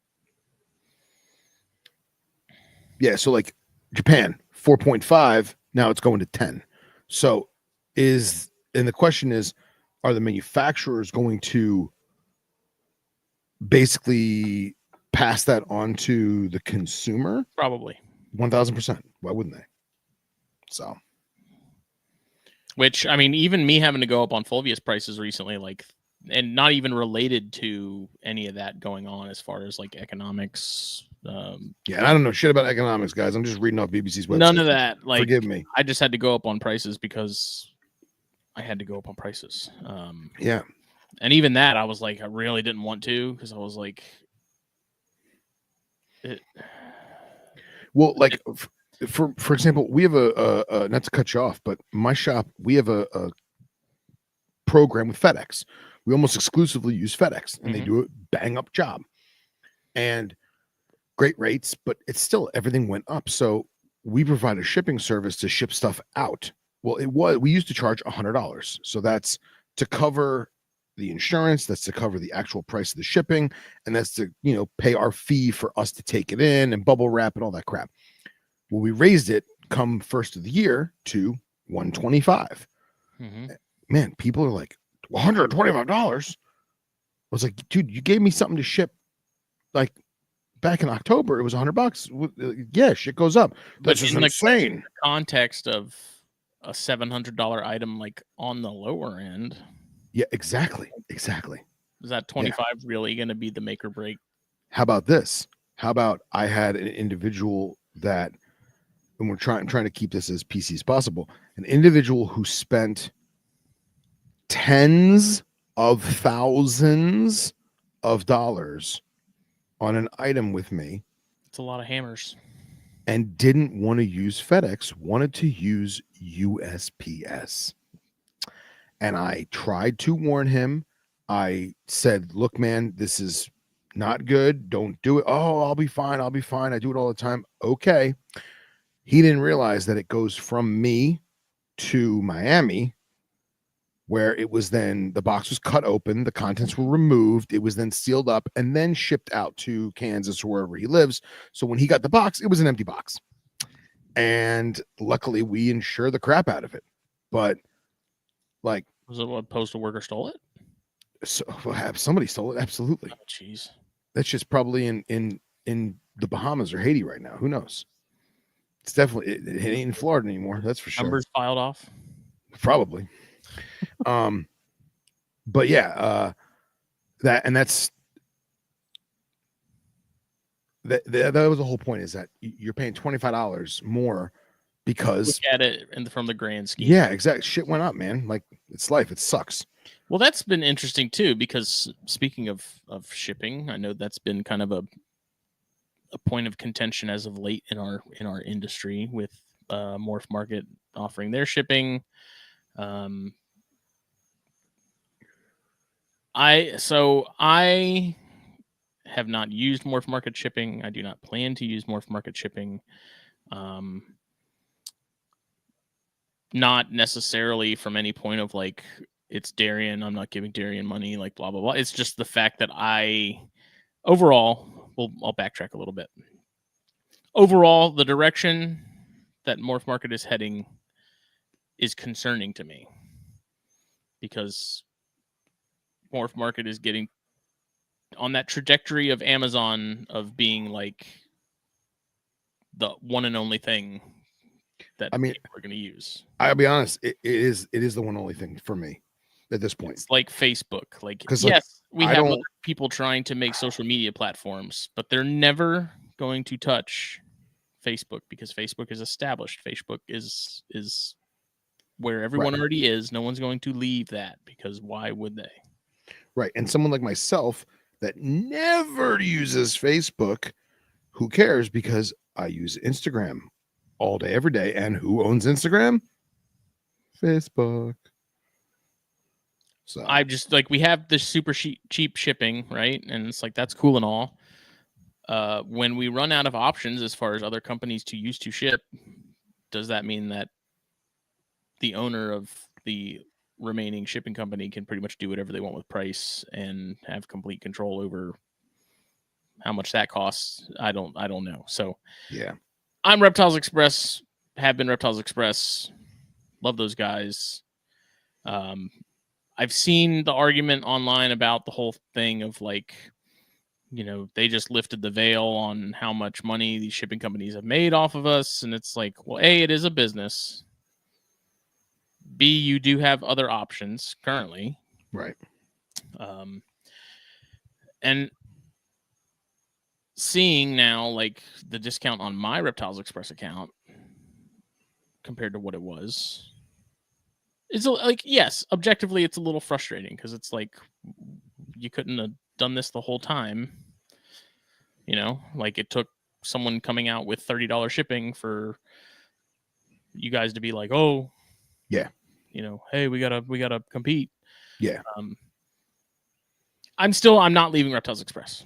Yeah, so like Japan, 4.5, now it's going to 10. So and the question is, are the manufacturers going to basically pass that on to the consumer?
Probably.
1,000%. Why wouldn't they? So,
which, I mean, even me having to go up on Fulvius prices recently, like, and not even related to any of that going on as far as like economics.
Yeah, I don't know shit about economics, guys. I'm just reading off BBC's website.
None of that. Like,
forgive me.
I just had to go up on prices because I had to go up on prices.
Yeah.
And even that, I was like, I really didn't want to, because I was like,
well, like for example, we have a not to cut you off, but my shop, we have a program with FedEx. We almost exclusively use FedEx, and they do a bang up job and great rates, but it's still, everything went up. So we provide a shipping service to ship stuff out. Well, we used to charge $100. So that's to cover the insurance, that's to cover the actual price of the shipping, and that's to, pay our fee for us to take it in and bubble wrap and all that crap. Well, we raised it come first of the year to $125. Man, people are like, $125? was like, dude, you gave me something to ship like back in October. It was $100. Yeah, shit goes up.
But
That's just
in the
insane.
context of a $700 item, like on the lower end,
Yeah, exactly. Exactly.
is that 25 really going to be the make or break?
How about this? How about I had an individual that, and we're trying to keep this as PC as possible, an individual who spent tens of thousands of dollars on an item with me
It's a lot of hammers.
and didn't want to use FedEx, wanted to use USPS. And I tried to warn him. I said, look, man, this is not good. Don't do it. Oh, I'll be fine. I'll be fine. I do it all the time. Okay. He didn't realize that it goes from me to Miami, where it was then the box was cut open, the contents were removed, it was then sealed up and then shipped out to Kansas or wherever he lives. So when he got the box, it was an empty box. And luckily we insure the crap out of it. But like,
was it what postal worker stole it?
So somebody stole it. Absolutely.
Oh, jeez.
That's just probably in the Bahamas or Haiti right now. Who knows? It's definitely it ain't in Florida anymore. That's for sure.
Numbers filed off.
Probably. But yeah, that's that was the whole point, is that you're paying $25 more because
look at it from the grand scheme.
Yeah, exactly. Shit went up, man. Like, it's life. It sucks.
Well, that's been interesting too, because speaking of shipping, I know that's been kind of a point of contention as of late in our industry, with Morph Market offering their shipping. I have not used Morph Market shipping. I do not plan to use Morph Market shipping. Not necessarily from any point of like, it's Darian, I'm not giving Darian money, like blah, blah, blah. It's just the fact that overall, I'll backtrack a little bit. Overall, the direction that Morph Market is heading is concerning to me, because Morph Market is getting on that trajectory of Amazon of being like the one and only thing that people are going to use.
I'll be honest, it is the one only thing for me at this point.
It's like Facebook. Like, yes, we have other people trying to make social media platforms, but they're never going to touch Facebook, because Facebook is established. Facebook is where everyone already is. No one's going to leave that, because why would they?
Right. And someone like myself that never uses Facebook, who cares? Because I use Instagram all day, every day. And who owns Instagram? Facebook. So
I just like, we have this super cheap shipping, right? And it's like, that's cool and all. When we run out of options as far as other companies to use to ship, does that mean that the owner of the remaining shipping company can pretty much do whatever they want with price and have complete control over how much that costs? I don't know. So
yeah,
I'm Reptiles Express, have been Reptiles Express. Love those guys. I've seen the argument online about the whole thing of like, you know, they just lifted the veil on how much money these shipping companies have made off of us. And it's like, well, A, it is a business. B, you do have other options currently.
Right.
And seeing now, like, the discount on my Reptiles Express account compared to what it was, it's like, yes, objectively, it's a little frustrating, because it's like, you couldn't have done this the whole time. You know, like, it took someone coming out with $30 shipping for you guys to be like, oh,
yeah,
you know, hey, we gotta compete.
Yeah.
I'm not leaving Reptiles Express.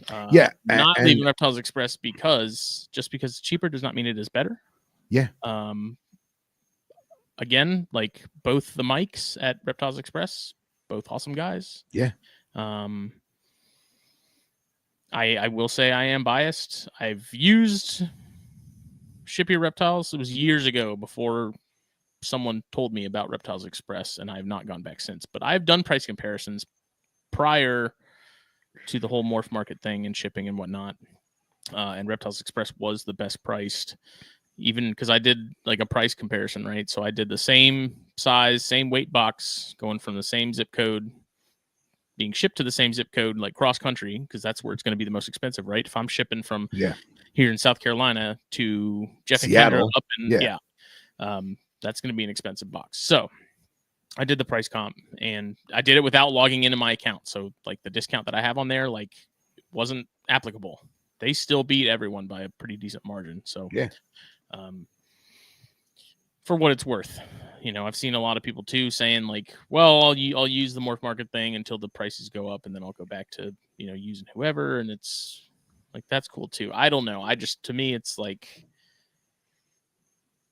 Not leaving Reptiles Express because it's cheaper does not mean it is better.
Yeah.
Again, like, both the Mikes at Reptiles Express, both awesome guys.
Yeah.
I will say I am biased. I've used Ship Your Reptiles. It was years ago, before someone told me about Reptiles Express, and I have not gone back since. But I've done price comparisons prior to the whole Morph Market thing and shipping and whatnot. And Reptiles Express was the best priced, even because I did like a price comparison, right? So I did the same size, same weight box, going from the same zip code, being shipped to the same zip code, like cross country, because that's where it's going to be the most expensive, right? If I'm shipping from here in South Carolina to Jeff and Kendra up in that's going to be an expensive box. So I did the price comp, and I did it without logging into my account. So like the discount that I have on there, like wasn't applicable. They still beat everyone by a pretty decent margin. So for what it's worth, you know, I've seen a lot of people too saying like, well, I'll use the Morph Market thing until the prices go up, and then I'll go back to, you know, using whoever. And it's like, that's cool too. I don't know. To me, it's like,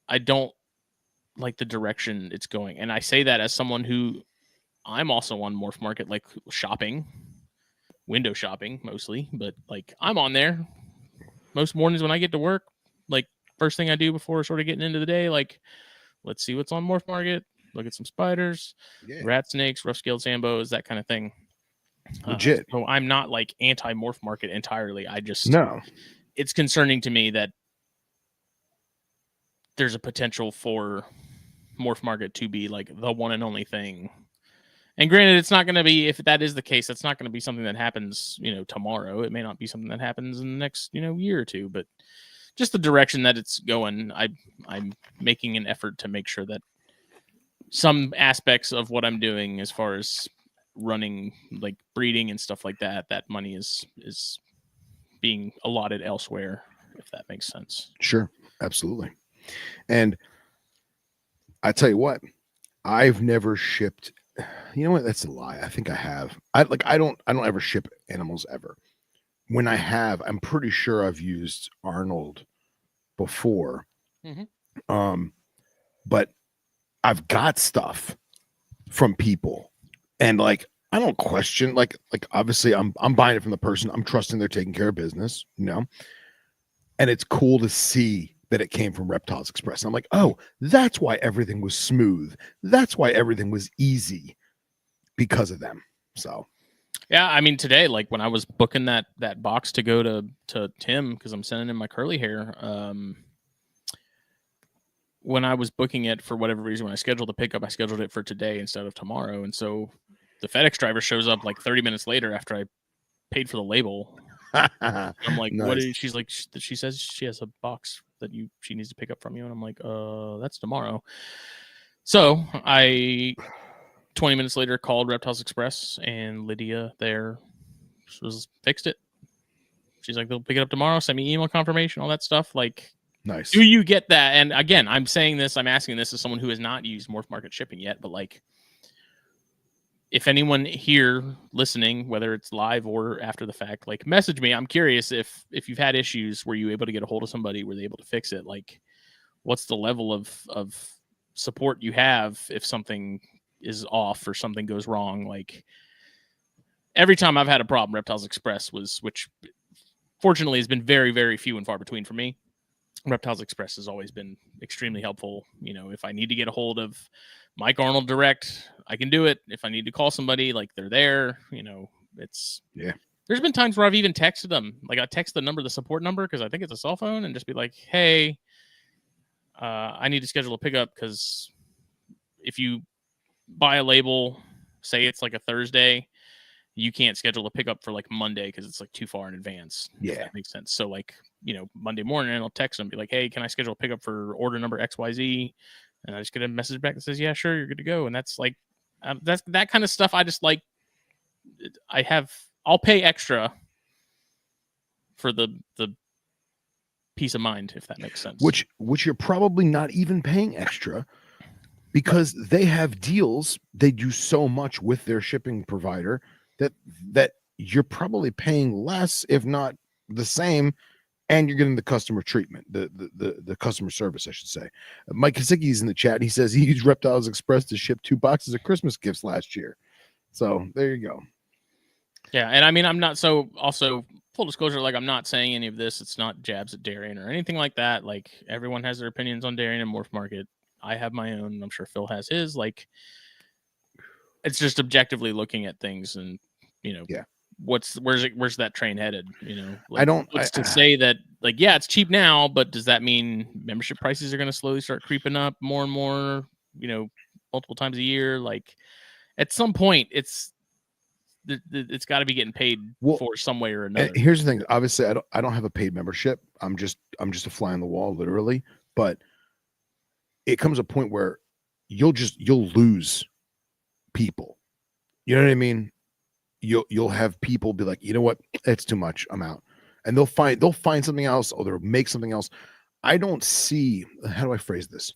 I don't like the direction it's going. And I say that as someone who, I'm also on Morph Market, like shopping, window shopping mostly, but like I'm on there most mornings when I get to work. Like first thing I do before sort of getting into the day, like let's see what's on Morph Market, look at some spiders, rat snakes, rough-scaled sambos, that kind of thing.
Legit.
So I'm not like anti-Morph Market entirely. I just, it's concerning to me that there's a potential for Morph Market to be like the one and only thing. And granted, it's not going to be, if that is the case, that's not going to be something that happens, you know, tomorrow. It may not be something that happens in the next, you know, year or two, but just the direction that it's going, I'm making an effort to make sure that some aspects of what I'm doing as far as running, like breeding and stuff like that, that money is being allotted elsewhere, if that makes sense.
Sure. Absolutely. And I tell you what, I've never shipped, you know what? That's a lie. I think I have. I don't ever ship animals ever. When I have, I'm pretty sure I've used Arnold before. But I've got stuff from people, and like I don't question, like obviously I'm buying it from the person. I'm trusting they're taking care of business, you know. And it's cool to see that it came from Reptiles Express. And I'm like, oh, that's why everything was smooth. That's why everything was easy, because of them. So
yeah, I mean, today, like when I was booking that box to go to Tim, because I'm sending him my curly hair, when I was booking it, for whatever reason, when I scheduled the pickup, I scheduled it for today instead of tomorrow. And so the FedEx driver shows up like 30 minutes later after I paid for the label. I'm like, nice. What is, she's like, she says she has a box that she needs to pick up from you. And I'm like, that's tomorrow. So I 20 minutes later called Reptiles Express, and Lydia there fixed it. She's like, they'll pick it up tomorrow, send me email confirmation, all that stuff. Like,
nice.
Do you get that? And again, I'm asking this as someone who has not used Morph Market shipping yet, but like, if anyone here listening, whether it's live or after the fact, like message me. I'm curious if you've had issues, were you able to get a hold of somebody? Were they able to fix it? Like, what's the level of support you have if something is off or something goes wrong? Like, every time I've had a problem, Reptiles Express which fortunately has been very, very few and far between for me. Reptiles Express has always been extremely helpful. You know, if I need to get a hold of Mike Arnold direct, I can do it. If I need to call somebody, like, they're there. You know, it's There's been times where I've even texted them. Like, I text the support number, because I think it's a cell phone, and just be like, hey, I need to schedule a pickup, because if you buy a label, say it's like a Thursday, you can't schedule a pickup for like Monday because it's like too far in advance.
Yeah,
that makes sense. So like, you know, Monday morning, I'll text them and be like, hey, can I schedule a pickup for order number XYZ? And I just get a message back that says, yeah, sure, you're good to go. And that's like, that's that kind of stuff. I just like, I'll pay extra for the peace of mind, if that makes sense.
Which you're probably not even paying extra, because they have deals. They do so much with their shipping provider that you're probably paying less, if not the same, and you're getting the customer treatment, the customer service, I should say. Mike Kasicki's in the chat. He says he used Reptiles Express to ship 2 boxes of Christmas gifts last year. So there you go.
Yeah, and I mean, I'm not, so also full disclosure, like, I'm not saying any of this, it's not jabs at Darien or anything like that. Like, everyone has their opinions on Darien and Morph Market. I have my own. I'm sure Phil has his. Like, it's just objectively looking at things, and, you know, where's that train headed?
I don't.
What's to say that yeah, it's cheap now, but does that mean membership prices are going to slowly start creeping up more and more? Multiple times a year. Like at some point, it's got to be getting paid for some way or another.
Here's the thing. Obviously, I don't have a paid membership. I'm just a fly on the wall, literally. But it comes a point where you'll lose people. You know what I mean? You'll have people be like, you know what, it's too much, I'm out, and they'll find something else, or they'll make something else. I don't see, how do I phrase this?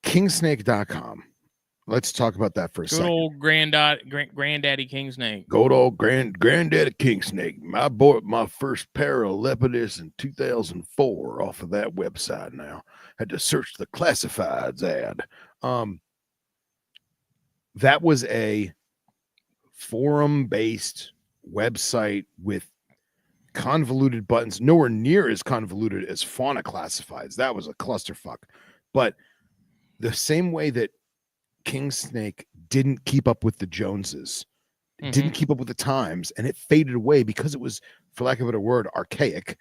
Kingsnake.com. Let's talk about that for a second.
Good old granddaddy King Snake.
Good old granddaddy King Snake. I bought my first pair of Lepidus in 2004 off of that website. Now had to search the classifieds ad. That was a forum-based website with convoluted buttons, nowhere near as convoluted as fauna classifieds. That was a clusterfuck. But the same way that King Snake didn't keep up with the Joneses, didn't keep up with the times, and it faded away because it was, for lack of a better word, archaic.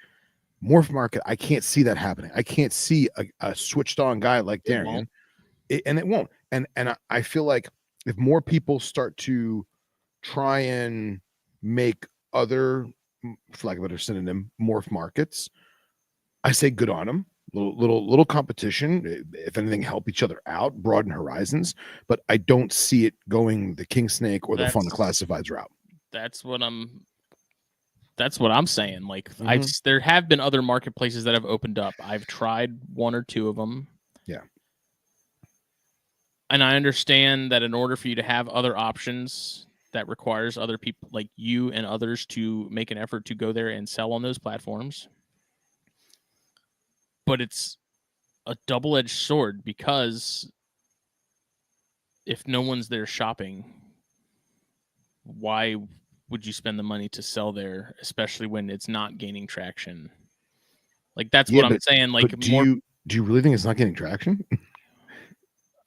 Morph Market, I can't see that happening. I can't see a switched on guy like Darian, and it won't. And I feel like if more people start to try and make other, for lack of a better synonym, morph markets, I say good on them. Little competition, if anything, help each other out, broaden horizons. But I don't see it going the King Snake or the Fauna Classifieds route.
That's what I'm saying. Like there have been other marketplaces that have opened up. I've tried one or two of them.
Yeah.
And I understand that in order for you to have other options, that requires other people like you and others to make an effort to go there and sell on those platforms. But it's a double-edged sword, because if no one's there shopping, why would you spend the money to sell there, especially when it's not gaining traction? Like that's what I'm saying. Like,
do you really think it's not getting traction?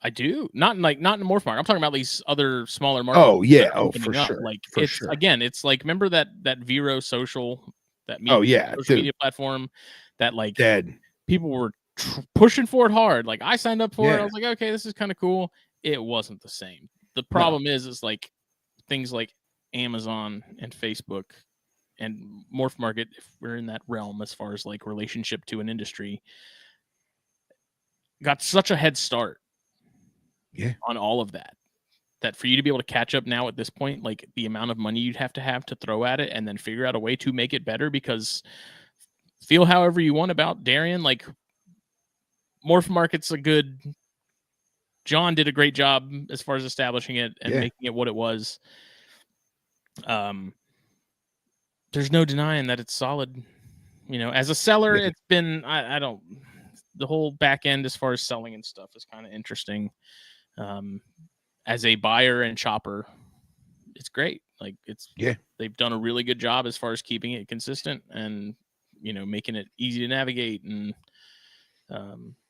I do. Not in the morph market. I'm talking about these other smaller markets.
Oh yeah. Oh, for sure.
Like
for sure.
Again, it's like, remember that Vero social, that social media platform that like
dead.
People were pushing for it hard. Like I signed up for it. I was like, okay, this is kind of cool. It wasn't the same. The problem is like things like Amazon and Facebook and Morph Market, if we're in that realm as far as like relationship to an industry, got such a head start on all of that for you to be able to catch up now at this point, like the amount of money you'd have to throw at it and then figure out a way to make it better, because feel however you want about Darian, like Morph Market's John did a great job as far as establishing it and making it what it was. There's no denying that it's solid. As a seller, it's been, I don't, the whole back end as far as selling and stuff is kind of interesting. As a buyer and shopper, it's great. Like they've done a really good job as far as keeping it consistent and, making it easy to navigate and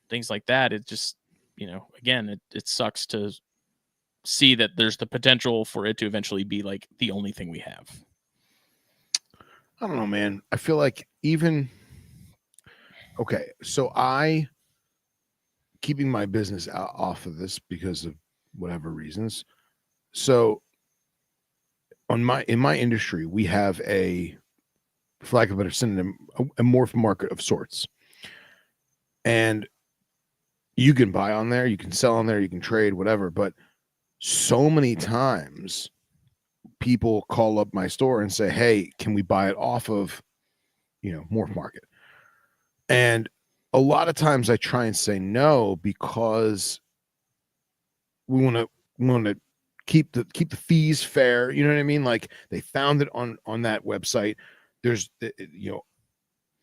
things like that. It just, again, it sucks to see that there's the potential for it to eventually be like the only thing we have.
I don't know, man. I feel like so keeping my business off of this because of whatever reasons. So in my industry, we have for lack of a better synonym, a morph market of sorts. And you can buy on there, you can sell on there, you can trade, whatever. But so many times people call up my store and say, hey, can we buy it off of, Morph Market? And a lot of times I try and say no, because we want to keep the fees fair. You know what I mean? Like they found it on that website. There's,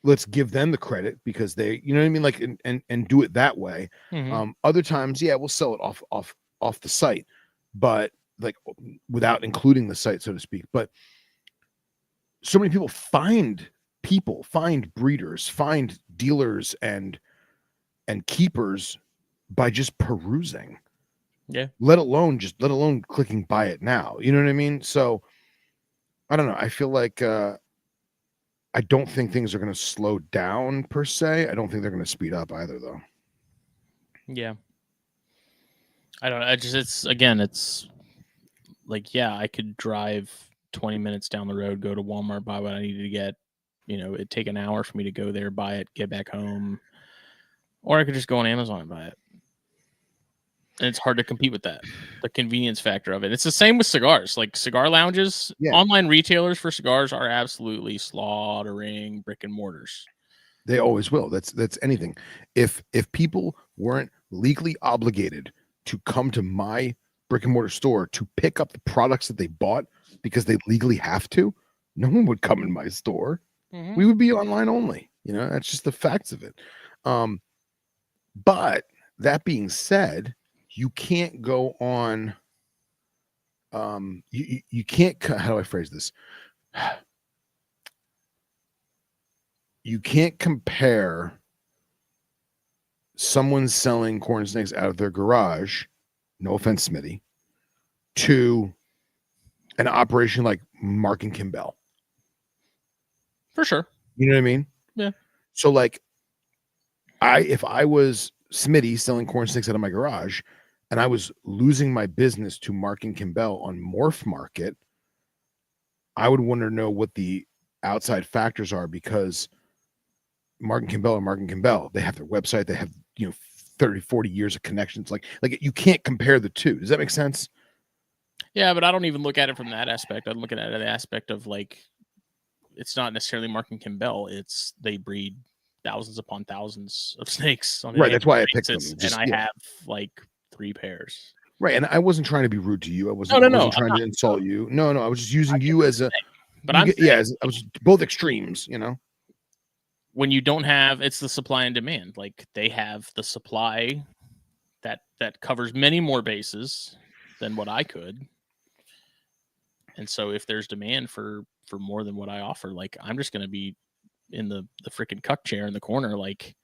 let's give them the credit because they, you know what I mean? Like, and do it that way. Other times, we'll sell it off the site, but like without including the site, so to speak. But so many people find breeders, find dealers and keepers by just perusing.
Yeah.
Let alone clicking buy it now. You know what I mean? So I don't know. I feel like I don't think things are going to slow down per se. I don't think they're going to speed up either, though.
Yeah. I don't know. It's like, yeah, I could drive 20 minutes down the road, go to Walmart, buy what I needed to get. It'd take an hour for me to go there, buy it, get back home. Or I could just go on Amazon and buy it. And it's hard to compete with that. The convenience factor of it. It's the same with cigars. Like cigar lounges, online retailers for cigars are absolutely slaughtering brick and mortars.
They always will. That's anything. If people weren't legally obligated to come to my brick and mortar store to pick up the products that they bought because they legally have to, no one would come in my store. Mm-hmm. We would be online only. That's just the facts of it. But that being said, you can't go on. You can't. How do I phrase this? You can't compare someone selling corn snakes out of their garage, no offense, Smitty, to an operation like Mark and Kimbell.
For sure.
You know what I mean?
Yeah.
So like, if I was Smitty selling corn snakes out of my garage and I was losing my business to Mark and Kimbell on Morph Market, I would want to know what the outside factors are, because Mark and Kimbell are Mark and Kimbell. They have their website. They have, 30, 40 years of connections. Like you can't compare the two. Does that make sense?
Yeah, but I don't even look at it from that aspect. I'm looking at it the aspect of like, it's not necessarily Mark and Kimbell. It's they breed thousands upon thousands of snakes on
right. That's why I picked them.
And I have like 3 pairs.
Right. And I wasn't trying to be rude to you. I wasn't trying to insult you. No. I was just using you as a,
but I
was both extremes,
When you don't have, it's the supply and demand. Like they have the supply that covers many more bases than what I could. And so if there's demand for more than what I offer, like I'm just going to be in the freaking cuck chair in the corner, like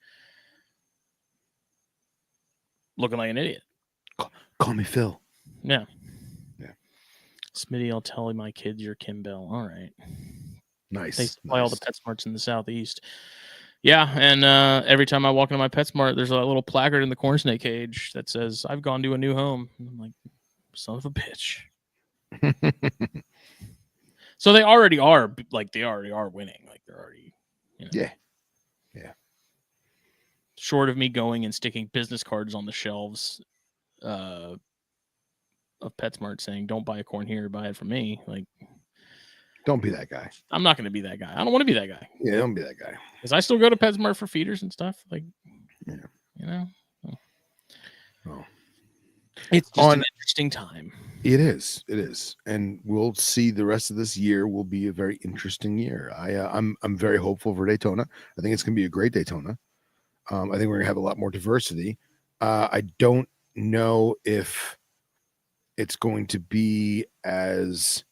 looking like an idiot.
Call me Phil.
Yeah. Smitty, I'll tell my kids you're Kimbell. All right.
Nice.
They supply all the PetSmarts in the Southeast. Yeah, and every time I walk into my PetSmart, there's a little placard in the corn snake cage that says, "I've gone to a new home." And I'm like, son of a bitch. So they already are winning. Like they're already,
Yeah.
Short of me going and sticking business cards on the shelves of PetSmart saying, "Don't buy a corn here, buy it from me." Like,
don't be that guy.
I'm not going to be that guy. I don't want to be that guy.
Yeah, don't be that guy.
Because I still go to PetSmart for feeders and stuff. Like,
Oh.
It's just an interesting time.
It is. And we'll see the rest of this year will be a very interesting year. I'm very hopeful for Daytona. I think it's going to be a great Daytona. I think we're going to have a lot more diversity. I don't know if it's going to be as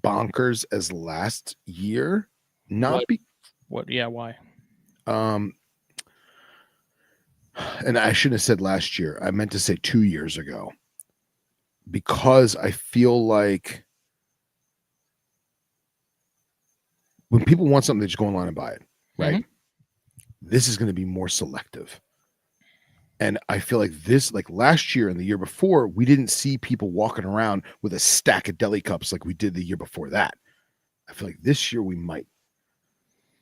bonkers as last year.
Why?
And I shouldn't have said last year. I meant to say 2 years ago, because I feel like when people want something, they just go online and buy it, right? Mm-hmm. This is going to be more selective. And I feel like last year and the year before, we didn't see people walking around with a stack of deli cups like we did the year before that. I feel like this year we might,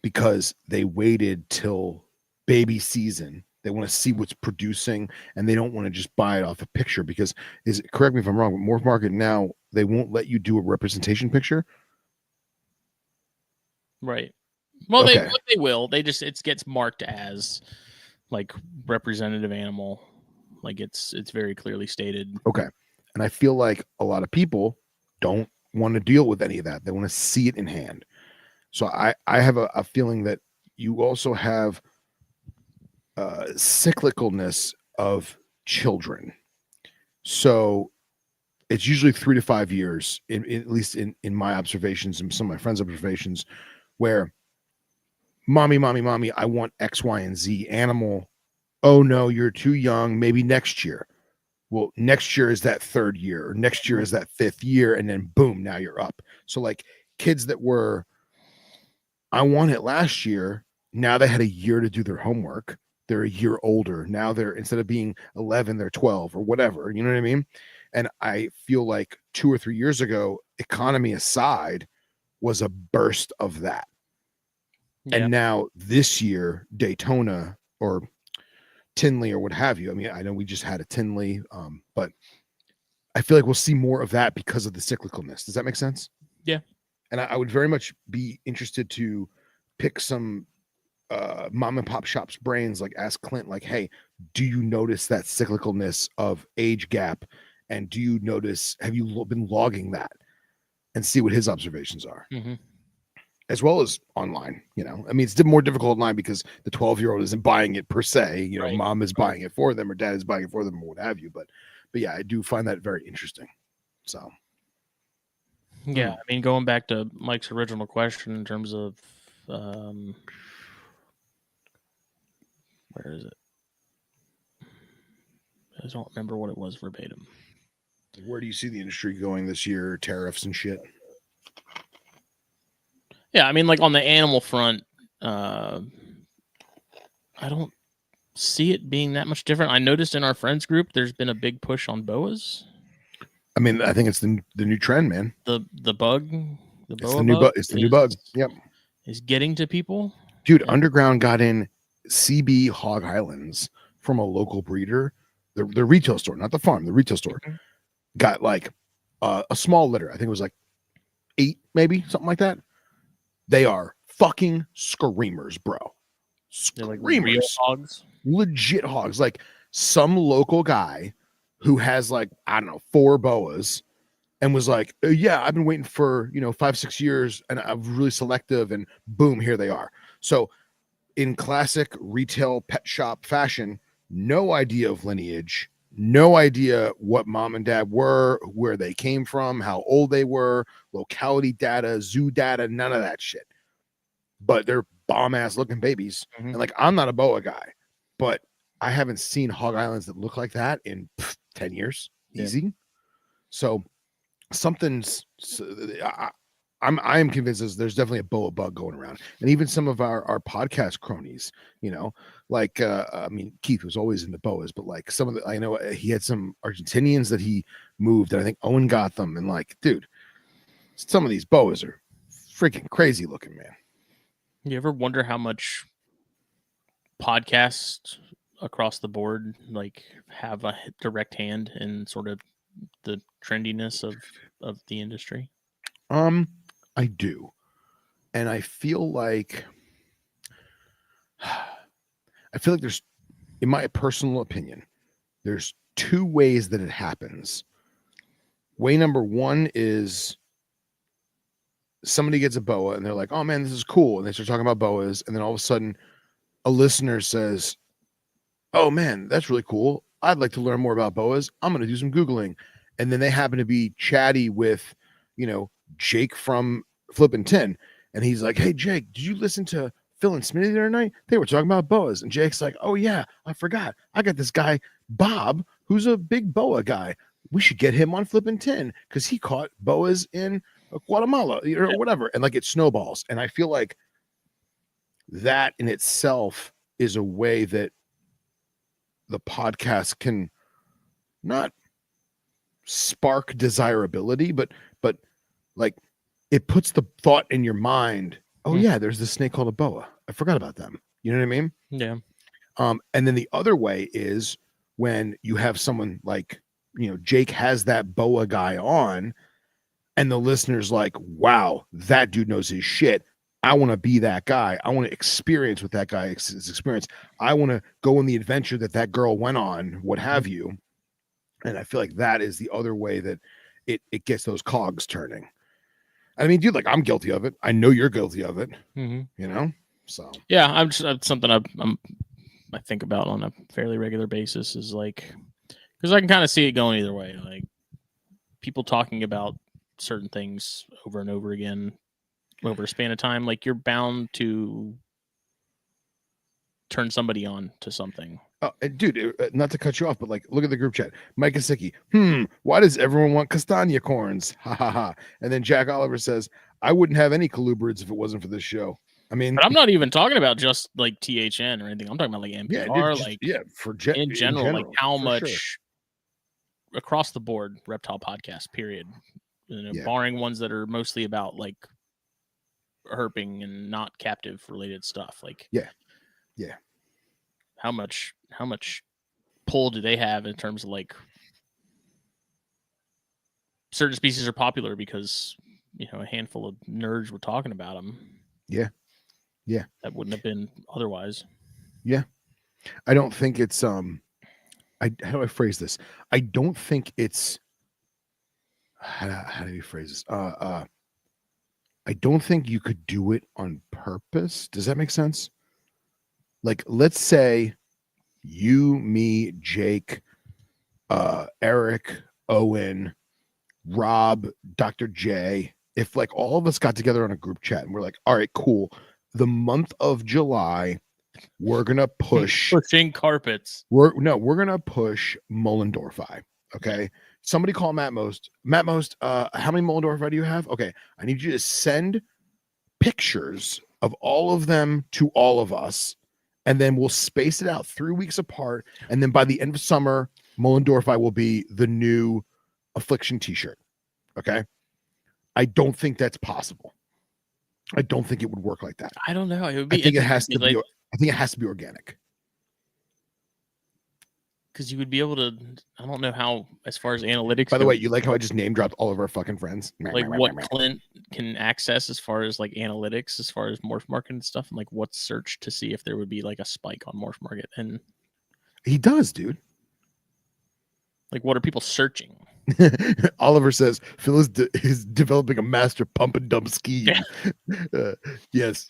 because they waited till baby season. They want to see what's producing, and they don't want to just buy it off a picture, because correct me if I'm wrong, but Morph Market now, they won't let you do a representation picture.
Right. Well, okay. They will. It gets marked as like representative animal. Like it's very clearly stated.
Okay. And I feel like a lot of people don't want to deal with any of that. They want to see it in hand. So I have a feeling that you also have cyclicalness of children. So it's usually 3 to 5 years, at least in my observations and some of my friends' observations, where mommy, I want X, Y, and Z animal. Oh no, you're too young. Maybe next year. Well, next year is that 3rd year, or next year is that 5th year, and then boom, now you're up. So like kids that were, I won it last year. Now they had a year to do their homework. They're a year older. Now they're, instead of being 11, they're 12 or whatever. You know what I mean? And I feel like 2 or 3 years ago, economy aside, was a burst of that.
Yeah.
And now this year, Daytona or Tinley or what have you. I mean, I know we just had a Tinley, but I feel like we'll see more of that because of the cyclicalness. Does that make sense?
Yeah.
And I would very much be interested to pick some mom and pop shops brains, like ask Clint, like, hey, do you notice that cyclicalness of age gap? And do you notice, have you been logging that, and see what his observations are?
Mm-hmm.
As well as online, you know. I mean, it's more difficult online because the 12-year-old isn't buying it per se, you know,
Right.
mom is buying it for them or dad is buying it for them or what have you. But yeah, I do find that very interesting. So
yeah, I mean, going back to Mike's original question in terms of where is it? I don't remember what it was verbatim.
Where do you see the industry going this year? Tariffs and shit.
Yeah, I mean, like on the animal front, I don't see it being that much different. I noticed in our friends group, there's been a big push on boas.
I mean, I think it's the new trend, man.
The bug, the
It's
boa
the new
bug.
It's the new bug. Yep.
Is getting to people.
Dude, Underground got in CB Hog Islands from a local breeder. The retail store, not the farm, the retail store.
Mm-hmm.
Got like a small litter. I think it was like 8, maybe something like that. They are fucking screamers, bro.
They're like
Screamers.
real hogs.
Legit hogs. Like some local guy who has like, I don't know, 4 boas and was like, yeah, I've been waiting for, 5-6 years and I'm really selective, and boom, here they are. So in classic retail pet shop fashion, no idea of lineage, no idea what mom and dad were, where they came from, how old they were, locality data, zoo data, none of that shit. But they're bomb ass looking babies.
Mm-hmm.
And like, I'm not a boa guy, but I haven't seen hog islands that look like that in 10 years. Easy. Yeah. So something's, I am convinced there's definitely a boa bug going around. And even some of our podcast cronies, like I mean, Keith was always into boas, but like some of the, I know he had some Argentinians that he moved, and I think Owen got them. And like, dude, some of these boas are freaking crazy looking, man.
You ever wonder how much podcasts across the board like have a direct hand in sort of the trendiness of the industry?
I do. And I feel like there's, in my personal opinion, there's 2 ways that it happens. Way number 1 is somebody gets a boa and they're like, oh man, this is cool. And they start talking about boas. And then all of a sudden a listener says, oh man, that's really cool. I'd like to learn more about boas. I'm going to do some Googling. And then they happen to be chatty with, Jake from Flippin' 10. And he's like, hey, Jake, did you listen to Phil and Smitty the other night? They were talking about boas. And Jake's like, oh yeah, I forgot. I got this guy, Bob, who's a big boa guy. We should get him on Flippin' 10 because he caught boas in Guatemala or whatever. And like, it snowballs. And I feel like that in itself is a way that the podcast can not spark desirability, but like it puts the thought in your mind, oh yeah, there's this snake called a boa. I forgot about them. You know what I mean?
Yeah.
And then the other way is when you have someone like, Jake has that boa guy on and the listener's like, wow, that dude knows his shit. I want to be that guy. I want to experience what that guy has experienced. I want to go on the adventure that girl went on, what have you. And I feel like that is the other way that it gets those cogs turning. I mean, dude, like I'm guilty of it. I know you're guilty of it.
Mm-hmm.
So
yeah, it's something I think about on a fairly regular basis. Is like, because I can kind of see it going either way. Like people talking about certain things over and over again over a span of time. Like you're bound to turn somebody on to something.
Dude, not to cut you off, but like, look at the group chat. Mike Kasicki, why does everyone want castagna corns? Ha ha ha. And then Jack Oliver says, I wouldn't have any colubrids if it wasn't for this show. I mean,
but I'm not even talking about just like THN or anything. I'm talking about like NPR,
for
in general, like how much
sure.
across the board reptile podcast, period. Barring ones that are mostly about like herping and not captive related stuff. Like,
yeah.
How much pull do they have in terms of like certain species are popular because a handful of nerds were talking about them?
Yeah.
That wouldn't have been otherwise.
Yeah. I don't think it's how do I phrase this? I don't think it's how do you phrase this? I don't think you could do it on purpose. Does that make sense? Like, let's say you, me, Jake, Eric, Owen, Rob, Dr. J, if like all of us got together on a group chat and we're like, all right, cool. The month of July, we're gonna
pushing carpets.
We're gonna push Mollendorfi. Okay. Somebody call Matt Most. Matt Most, how many Mollendorfi do you have? Okay. I need you to send pictures of all of them to all of us, and then we'll space it out 3 weeks apart. And then by the end of summer, Mollendorfi will be the new Affliction t-shirt. Okay. I don't think that's possible. I don't think it would work like that.
I don't know. It would be.
I think it has to be. I think it has to be organic.
Because you would be able to. I don't know how, as far as analytics.
By the way, you like how I just name dropped all of our fucking friends?
Like what Clint can access as far as like analytics, as far as Morph Market and stuff, and like what search to see if there would be like a spike on Morph Market. And
he does, dude.
Like, what are people searching?
Oliver says Phil is developing a master pump and dump scheme. Yes.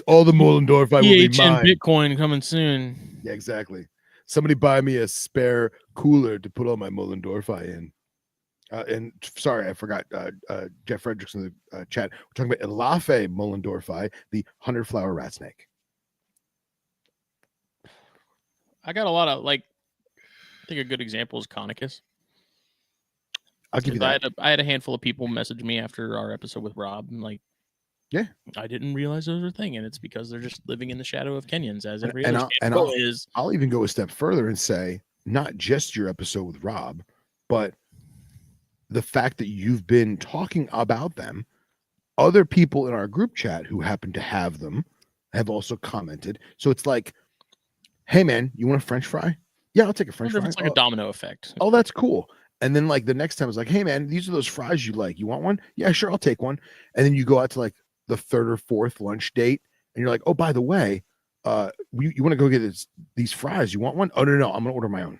All the Mollendorfi will be mine.
Bitcoin coming soon.
Yeah, exactly. Somebody buy me a spare cooler to put all my Mollendorfi in. And sorry, I forgot. Jeff Fredericks in the chat. We're talking about Elafe Mollendorfi, the 100-flower rat snake.
I got a lot of like. I think a good example is Conicus.
I'll give you that.
I had a handful of people message me after our episode with Rob. And like,
yeah,
I didn't realize those were a thing, and it's because they're just living in the shadow of Kenyans, as every
other
is.
I'll even go a step further and say, not just your episode with Rob, but the fact that you've been talking about them. Other people in our group chat who happen to have them have also commented. So it's like, hey man, you want a French fry? Yeah, I'll take a French fry.
It's like a domino effect.
Oh, that's cool. And then like the next time it's like, hey man, these are those fries you like. You want one? Yeah, sure, I'll take one. And then you go out to like the third or fourth lunch date, and you're like, oh, by the way, you want to go get these fries? You want one? Oh no, I'm gonna order my own.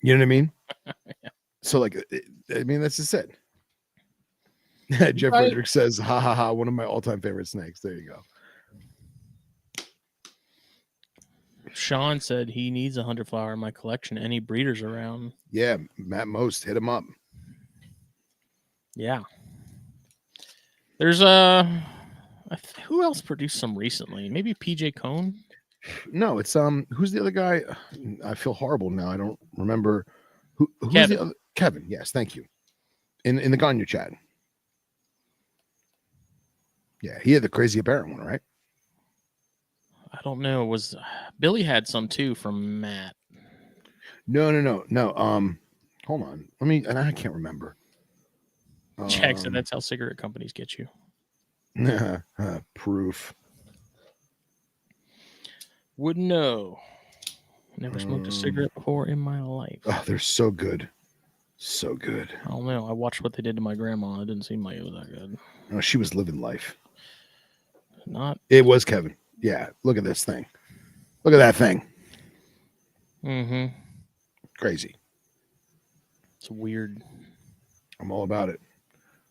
You know what I mean?
Yeah.
So like, I mean, that's just it. Jeff Frederick says, ha ha ha, one of my all-time favorite snakes. There you go.
Sean said he needs a 100-flower in my collection. Any breeders around?
Yeah, Matt Most, hit him up.
Yeah. There's who else produced some recently? Maybe PJ Cone?
No, it's who's the other guy? I feel horrible now. I don't remember who's
Kevin.
the other Kevin. Yes, thank you. In the Ganya chat. Yeah, he had the crazy apparent one, right?
I don't know. Was Billy had some too from Matt?
No. Hold on. And I can't remember.
Jack said that's how cigarette companies get you.
Proof.
Wouldn't know. Never smoked a cigarette before in my life.
Oh, they're so good. So good.
I don't know. I watched what they did to my grandma. It didn't seem like it was that good.
No, she was living life.
It
was Kevin. Yeah, look at this thing. Look at that thing.
Mm-hmm.
Crazy.
It's weird.
I'm all about it.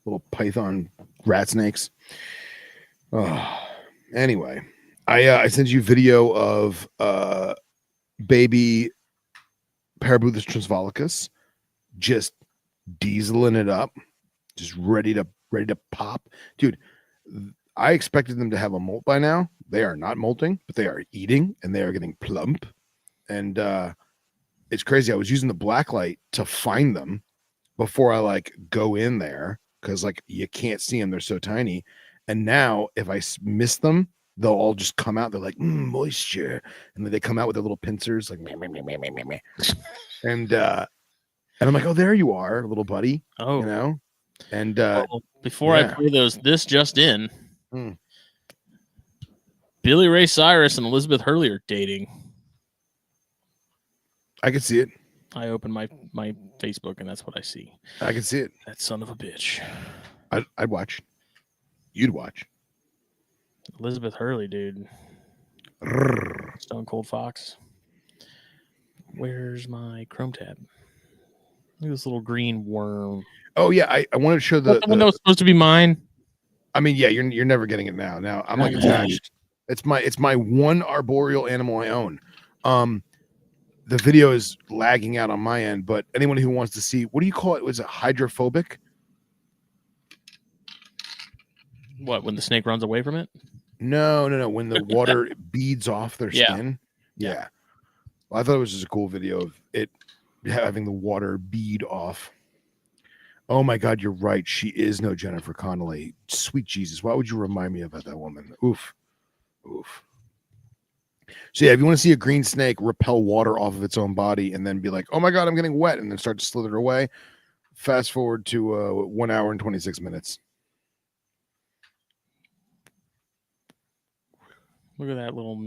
Little python rat snakes. Oh, anyway, I sent you video of baby Parabuthus transvolicus just dieseling it up, just ready to pop, dude. I expected them to have a molt by now. They are not molting, but they are eating and they are getting plump. And it's crazy. I was using the black light to find them before I like go in there because like you can't see them. They're so tiny. And now if I miss them, they'll all just come out. They're like moisture, and then they come out with their little pincers, like meh, meh, meh, meh, meh, meh. And I'm like, oh, there you are, little buddy.
Oh,
you know. And
well, before I
yeah.
play this just in,
Hmm.
Billy Ray Cyrus and Elizabeth Hurley are dating.
I can see it.
I open my Facebook and that's what I see.
I can see it.
That son of a bitch.
I'd watch. You'd watch.
Elizabeth Hurley, dude. Stone Cold Fox. Where's my Chrome tab? Look at this little green worm.
Oh yeah, I wanted to show the
one that was supposed to be mine.
I mean, yeah, you're never getting it now. Now I'm like attached. It's my one arboreal animal I own. The video is lagging out on my end, but anyone who wants to see, what do you call it? Was it hydrophobic?
What, when the snake runs away from it?
No. When the water beads off their
Yeah.
skin. Yeah. Well, I thought it was just a cool video of it having the water bead off. Oh my God, you're right. She is no Jennifer Connelly. Sweet Jesus. Why would you remind me about that woman? Oof. So yeah, if you want to see a green snake repel water off of its own body and then be like, oh my God, I'm getting wet, and then start to slither away, fast forward to 1 hour and 26 minutes.
Look at that little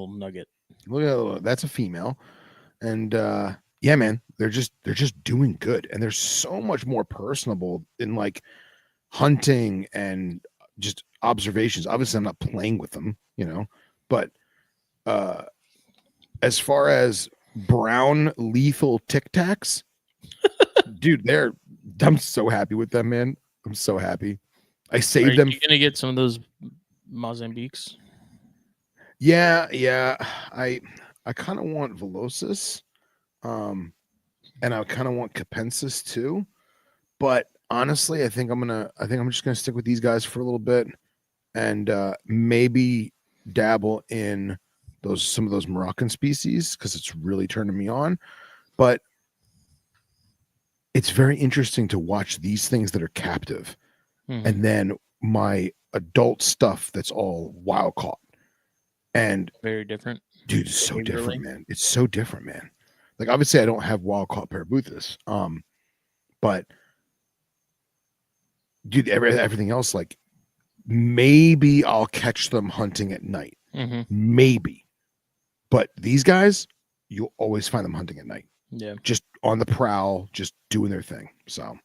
nugget.
Look at that. That's a female. And yeah, man, they're just doing good. And they're so much more personable in like hunting and just observations. Obviously, I'm not playing with them, but as far as brown lethal Tic Tacs, dude, I'm so happy with them, man. I'm so happy. I saved them.
Are you gonna get some of those Mozambiques?
Yeah. I kind of want Velocis, and I kind of want Capensis too. But honestly, I think I'm just gonna stick with these guys for a little bit, and maybe dabble in some of those Moroccan species because it's really turning me on. But it's very interesting to watch these things that are captive, and then my adult stuff that's all wild caught. And
very different,
dude. It's so different, man. It's so different, man. Like obviously, I don't have wild caught Parabuthus, but dude, everything else, like maybe I'll catch them hunting at night, maybe. But these guys, you'll always find them hunting at night.
Yeah,
just on the prowl, just doing their thing. So,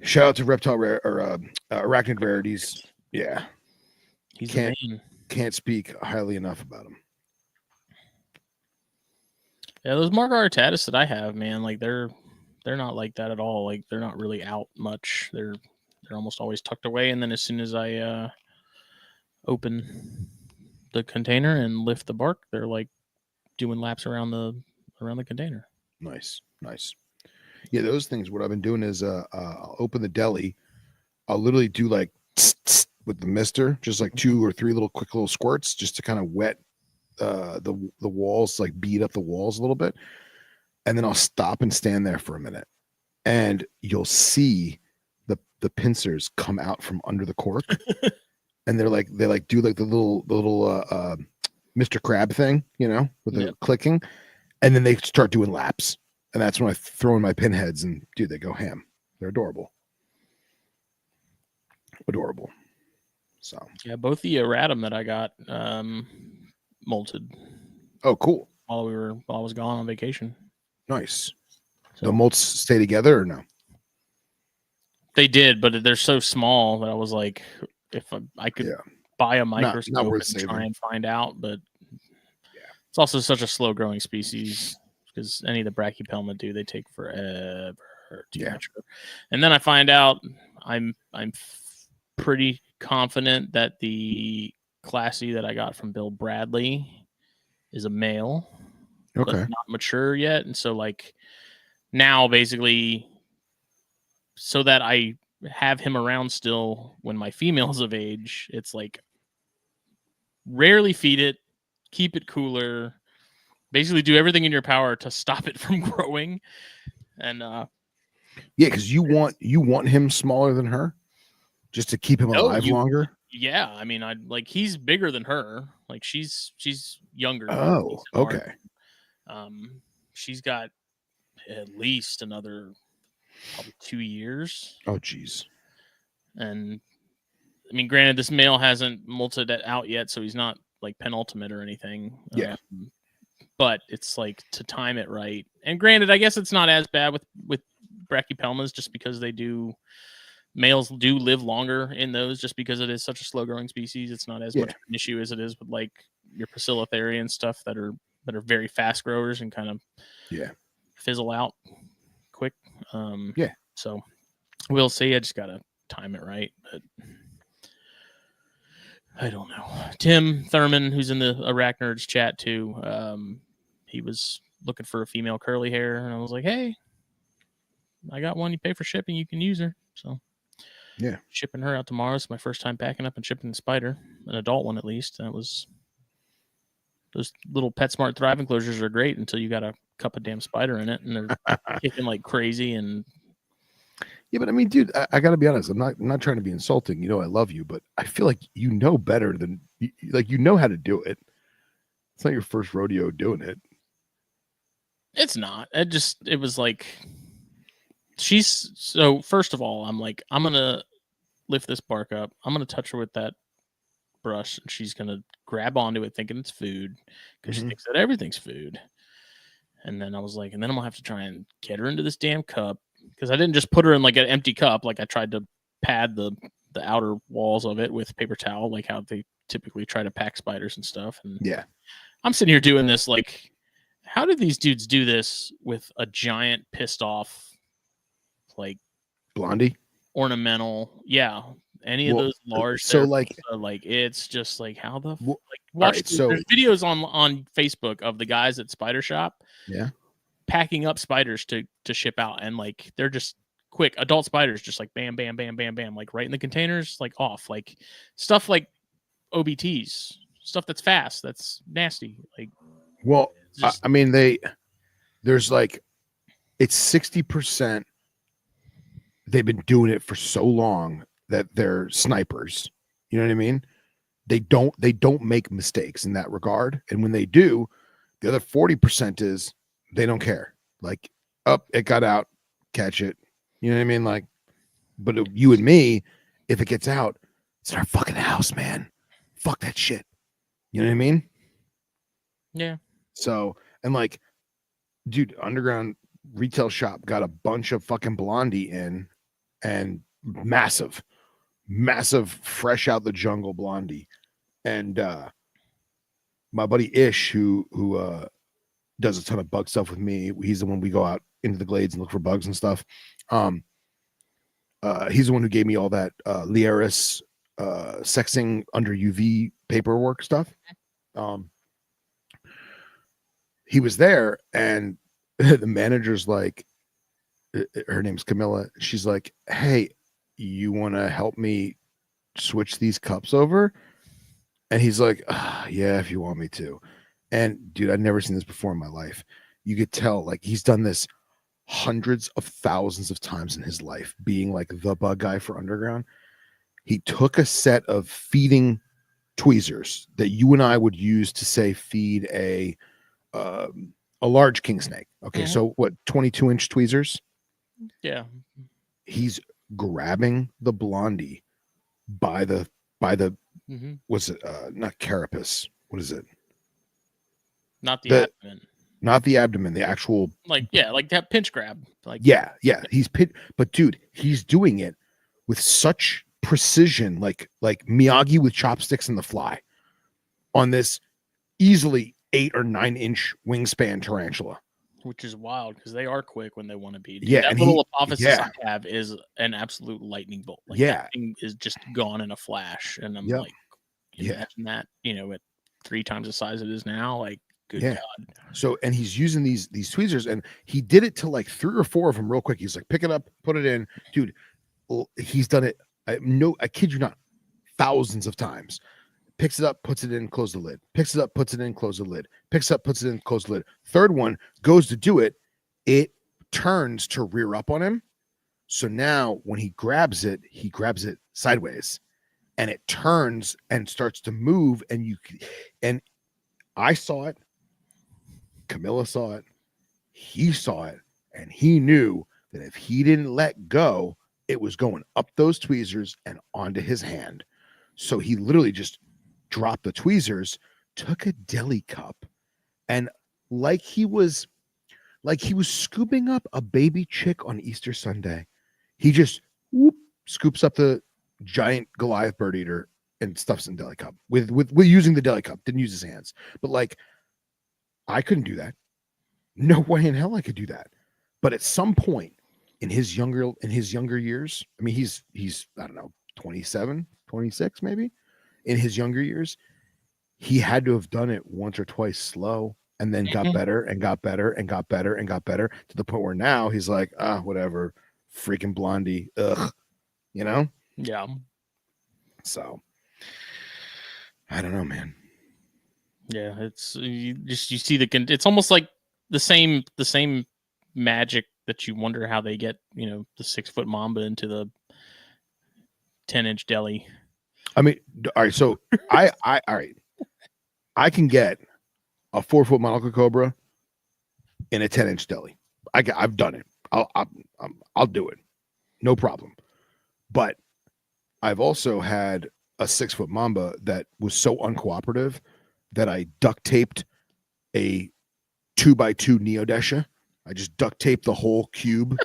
shout out to Reptile or Arachnid Rarities. Yeah,
he's
can't speak highly enough about him.
Yeah, those Margaritatis that I have, man, like they're not like that at all. Like they're not really out much. They're almost always tucked away, and then as soon as I open the container and lift the bark, they're like doing laps around the container.
Nice. Yeah, those things. What I've been doing is I'll open the deli. I'll literally do like tss, tss, with the mister, just like 2 or 3 little quick little squirts, just to kind of wet the walls, like beat up the walls a little bit, and then I'll stop and stand there for a minute, and you'll see the pincers come out from under the cork. And they do like the little Mr. Crab thing, with the clicking, and then they start doing laps, and that's when I throw in my pinheads, and dude, they go ham. They're adorable. So
yeah, both the erratum that I got molted.
Oh, cool.
While I was gone on vacation.
Nice. So, the molts stay together or no?
They did, but they're so small that I was like, if I could buy a microscope and try and find out, but it's also such a slow growing species because any of the Brachypelma they take forever to mature. And then I find out I'm pretty confident that the Classy that I got from Bill Bradley is a male, but not mature yet. And so like now basically so that I have him around still when my female's of age, it's like rarely feed it, keep it cooler, basically do everything in your power to stop it from growing. And
yeah, because you want him smaller than her, just to keep him alive longer.
Yeah, I mean, he's bigger than her. Like she's younger.
Oh, okay.
She's got at least another probably 2 years.
Oh, geez.
And I mean, granted, this male hasn't molted it out yet, so he's not like penultimate or anything.
Yeah.
But it's like to time it right. And granted, I guess it's not as bad with brachypelmas, just because males do live longer in those, just because it is such a slow growing species. It's not as much of an issue as it is with like your Priscilla and stuff that are very fast growers and kind of fizzle out quick. So we'll see. I just gotta time it right, but I don't know. Tim Thurman, who's in the Arachnids chat too, he was looking for a female curly hair, and I was like, hey, I got one. You pay for shipping, you can use her. So
yeah,
shipping her out tomorrow. It's my first time packing up and shipping a spider, an adult one at least. Those little PetSmart Thrive enclosures are great until you got a cup of damn spider in it, and they're kicking like crazy. And
yeah, but I mean, dude, I got to be honest. I'm not trying to be insulting. You know, I love you, but I feel like you know better than you know how to do it. It's not your first rodeo doing it.
It's not. It was like so. First of all, I'm like, I'm gonna lift this bark up. I'm gonna touch her with that brush, and she's gonna grab onto it thinking it's food because she thinks that everything's food. And then I was like, and then I'm gonna have to try and get her into this damn cup, because I didn't just put her in like an empty cup. Like I tried to pad the outer walls of it with paper towel, like how they typically try to pack spiders and stuff. And
yeah,
I'm sitting here doing this like, how did these dudes do this with a giant pissed off like
Blondie
ornamental? Yeah. Any of those large,
so like
it's just like, how the like watch right, there's videos on Facebook of the guys at Spider Shop packing up spiders to ship out, and like they're just quick adult spiders, just like bam bam bam bam bam, like right in the containers, like off, like stuff like OBTs, stuff that's fast, that's nasty. Like,
well, I mean, there's like it's 60%. They've been doing it for so long that they're snipers. You know what I mean? They don't make mistakes in that regard. And when they do, the other 40% is they don't care. Like, it got out, catch it. You know what I mean? Like, but you and me, if it gets out, it's in our fucking house, man. Fuck that shit. You know what I mean?
Yeah. So,
and like, dude, Underground Retail Shop got a bunch of fucking Blondie in, and massive fresh out the jungle Blondie. And my buddy Ish, who does a ton of bug stuff with me, he's the one we go out into the glades and look for bugs and stuff. He's the one who gave me all that Liaris sexing under UV paperwork stuff. He was there, and the manager's like, her name's Camilla. She's like, hey, you want to help me switch these cups over? And he's like, yeah, if you want me to. And dude, I'd never seen this before in my life. You could tell, like, he's done this hundreds of thousands of times in his life, being like the bug guy for Underground. He took a set of feeding tweezers that you and I would use to, say, feed a large king snake. Okay, so what, 22-inch tweezers?
Yeah.
He's grabbing the Blondie by the what's it, not carapace, what is it,
not the abdomen,
not the abdomen, the actual,
like, yeah, like that pinch grab, like,
yeah, he's but dude, he's doing it with such precision, like Miyagi with chopsticks in The Fly, on this easily 8 or 9 inch wingspan tarantula.
Which is wild, because they are quick when they want to be. Dude,
yeah,
that little apophysis I have is an absolute lightning bolt. Like, that thing is just gone in a flash, and I'm like, imagine that, at 3 times the size it is now. Like, good God.
So, and he's using these tweezers, and he did it to like 3 or 4 of them real quick. He's like, pick it up, put it in, dude. He's done it. I kid you not, thousands of times. picks it up, puts it in, close the lid. Picks it up, puts it in, close the lid. Picks up, puts it in, close the lid. Third one goes to do it. It turns to rear up on him. So now when he grabs it sideways and it turns and starts to move. And I saw it. Camilla saw it. He saw it. And he knew that if he didn't let go, it was going up those tweezers and onto his hand. So he literally just dropped the tweezers, took a deli cup, and like he was scooping up a baby chick on Easter Sunday, he just scoops up the giant Goliath bird eater and stuffs in deli cup with using the deli cup. Didn't use his hands, but like I couldn't do that. No way in hell I could do that. But at some point in his younger years, I mean, he's I don't know, 27, 26 maybe. In his younger years, he had to have done it once or twice slow and then got better and got better and got better and got better to the point where now he's like, whatever, freaking Blondie, ugh, you know?
Yeah.
So I don't know, man.
Yeah, it's you see it's almost like the same magic that you wonder how they get, the 6-foot mamba into the 10-inch deli.
I mean, all right. So all right. I can get a 4-foot Monaco Cobra in a 10-inch deli. I've done it. I'll do it. No problem. But I've also had a 6-foot mamba that was so uncooperative that I duct taped a 2x2 Neodesha. I just duct taped the whole cube.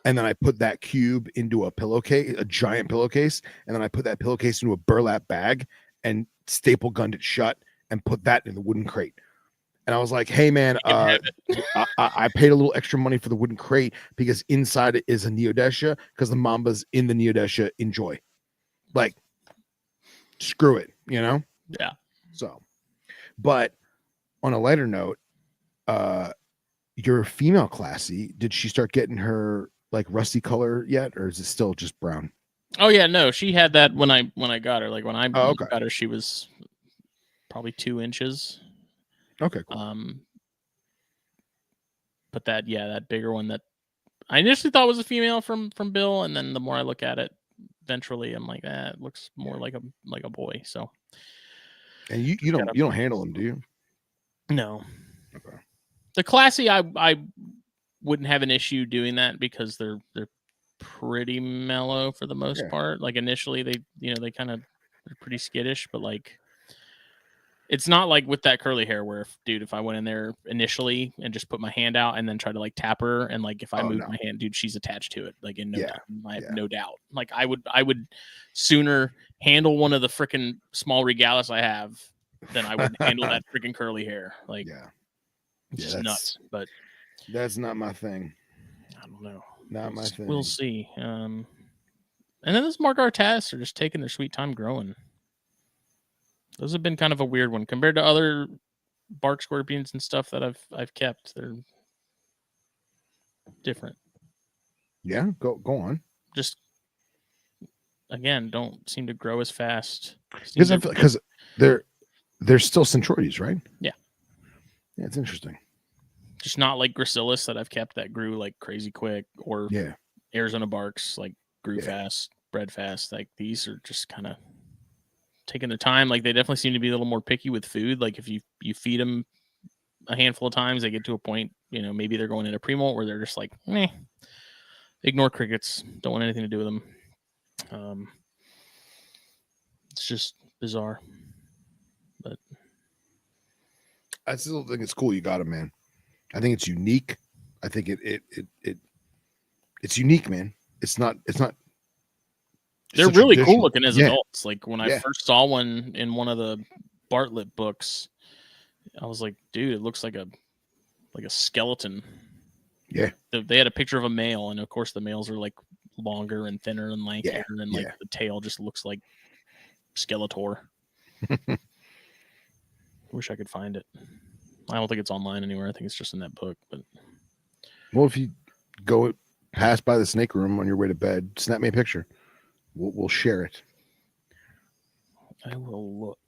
And then I put that cube into a pillowcase, a giant pillowcase. And then I put that pillowcase into a burlap bag and staple gunned it shut and put that in the wooden crate. And I was like, hey, man, I paid a little extra money for the wooden crate because inside it is a Neodesha because the Mambas in the Neodesha enjoy. Like, screw it, Yeah. So, but on a lighter note, your female classy, did she start getting her like rusty color yet, or is it still just brown?
Oh yeah, no, she had that when I got her. Like when I
okay.
got her, she was probably 2 inches.
Okay, cool.
But that bigger one that I initially thought was a female from Bill, and then the more I look at it, ventrally, I'm like, it looks more like a boy. So,
and you don't handle them, do you?
No.
Okay.
The classy, I wouldn't have an issue doing that because they're pretty mellow for the most part. Like initially, they they're pretty skittish, but like it's not like with that curly hair where if I went in there initially and just put my hand out and then try to like tap her and like if I move my hand, dude, she's attached to it like in no time. I have no doubt. Like I would sooner handle one of the freaking small regalis I have than I would handle that freaking curly hair. Like it's just nuts. But
that's not my thing.
I don't know.
Not my thing.
We'll see. And then those Mark Artas are just taking their sweet time growing. Those have been kind of a weird one compared to other bark scorpions and stuff that I've kept. They're different.
Yeah, go on.
Just again, don't seem to grow as fast.
Because they're still centroides, right?
Yeah.
Yeah, it's interesting.
Just not like Gracilis that I've kept that grew like crazy quick, or Arizona barks like grew fast, bred fast. Like these are just kind of taking their time. Like they definitely seem to be a little more picky with food. Like if you feed them a handful of times, they get to a point, maybe they're going into pre-molt where they're just like, ignore crickets. Don't want anything to do with them. It's just bizarre. But
I still think it's cool you got them, man. I think it's unique. I think it's unique, man. It's not.
They're really cool looking as adults. Like when I first saw one in one of the Bartlett books, I was like, dude, it looks like a skeleton.
Yeah.
They had a picture of a male, and of course the males are like longer and thinner and lankier, and like the tail just looks like Skeletor. Wish I could find it. I don't think it's online anywhere. I think it's just in that book. But
well, if you go pass by the snake room on your way to bed, snap me a picture. We'll share it.
I will look.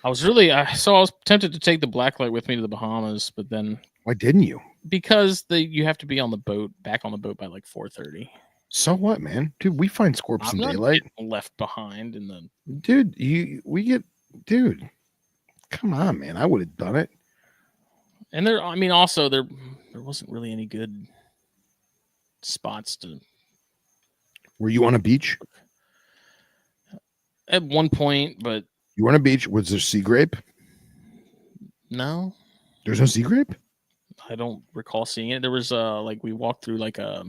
I was tempted to take the blacklight with me to the Bahamas, but then
Why didn't you?
because you have to be on the boat, back on the boat by like 4:30.
So what, man? Dude, we find scorps
I'm
in
not
daylight.
getting left behind in the.
Dude, dude. Come on, man. I would have done it.
And there wasn't really any good spots to.
Were you on a beach?
At one point, but
You were on a beach. Was there sea grape?
no.
There's no sea grape?
I don't recall seeing it. There was we walked through like a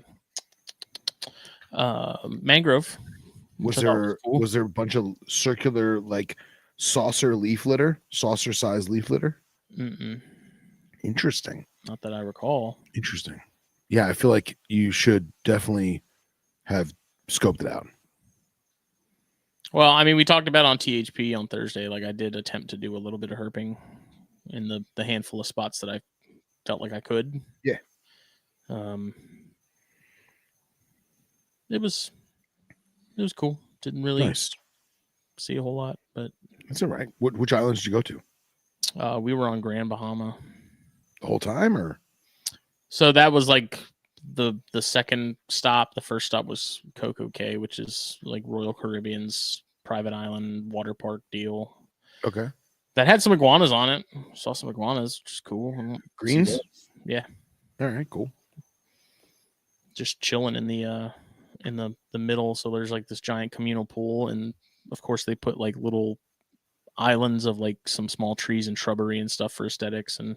mangrove.
Was there a bunch of circular like saucer size leaf litter?
Mm-mm.
Interesting.
Not that I recall.
Interesting. Yeah, I feel like you should definitely have scoped it out.
Well, I mean, we talked about on THP on Thursday. Like I did attempt to do a little bit of herping in the handful of spots that I felt like I could.
Yeah.
It was cool. Didn't really
Nice.
see a whole lot, but
that's all right. Which islands did you go to?
We were on Grand Bahama
the whole time, or
so that was like the second stop. The first stop was Coco Cay, which is like Royal Caribbean's private island water park deal.
Okay.
That had some iguanas on it. Saw some iguanas, which is cool.
Greens?
Yeah.
All right, cool.
Just chilling in the middle. So there's like this giant communal pool, and of course they put like little islands of like some small trees and shrubbery and stuff for aesthetics, and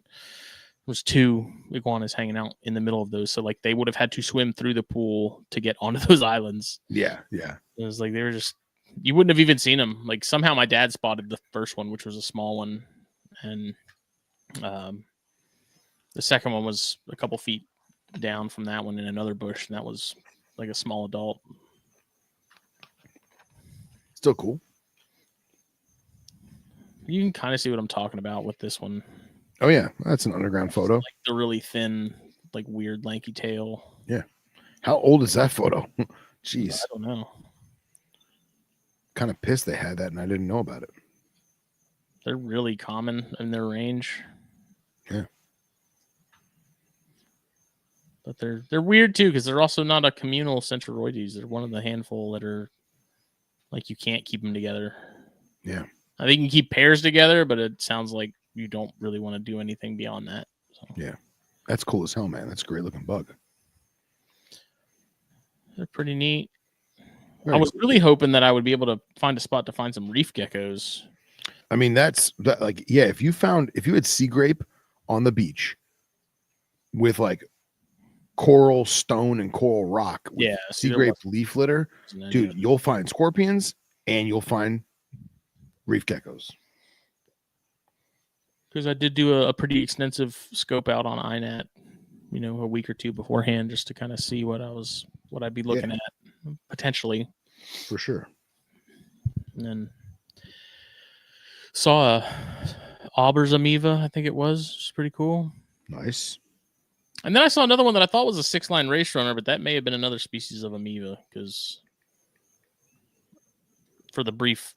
was 2 iguanas hanging out in the middle of those. So like they would have had to swim through the pool to get onto those islands.
Yeah.
It was like they were just, you wouldn't have even seen them. Like somehow my dad spotted the first one, which was a small one, and the second one was a couple feet down from that one in another bush, and that was like a small adult.
Still cool.
You can kind of see what I'm talking about with this one.
Oh yeah, that's an underground photo.
Like the really thin, like weird lanky tail.
Yeah. How old is that photo? Jeez.
I don't know.
Kind of pissed they had that and I didn't know about it.
They're really common in their range.
Yeah.
But they're weird too, because they're also not a communal Centroides. They're one of the handful that are like you can't keep them together.
Yeah.
I think you can keep pairs together, but it sounds like you don't really want to do anything beyond that. So.
Yeah. That's cool as hell, man. That's a great looking bug.
They're pretty neat. I was really hoping that I would be able to find a spot to find some reef geckos.
I mean, that's like, yeah, if you had sea grape on the beach with like coral stone and coral rock, with sea grape leaf litter, dude, you'll find scorpions and you'll find reef geckos.
Because I did do a pretty extensive scope out on INAT, a week or two beforehand, just to kind of see what I'd be looking at potentially.
For sure.
And then saw a Auber's amoeba, I think it was. It's pretty cool.
Nice.
And then I saw another one that I thought was a 6-line race runner, but that may have been another species of amoeba, because for the brief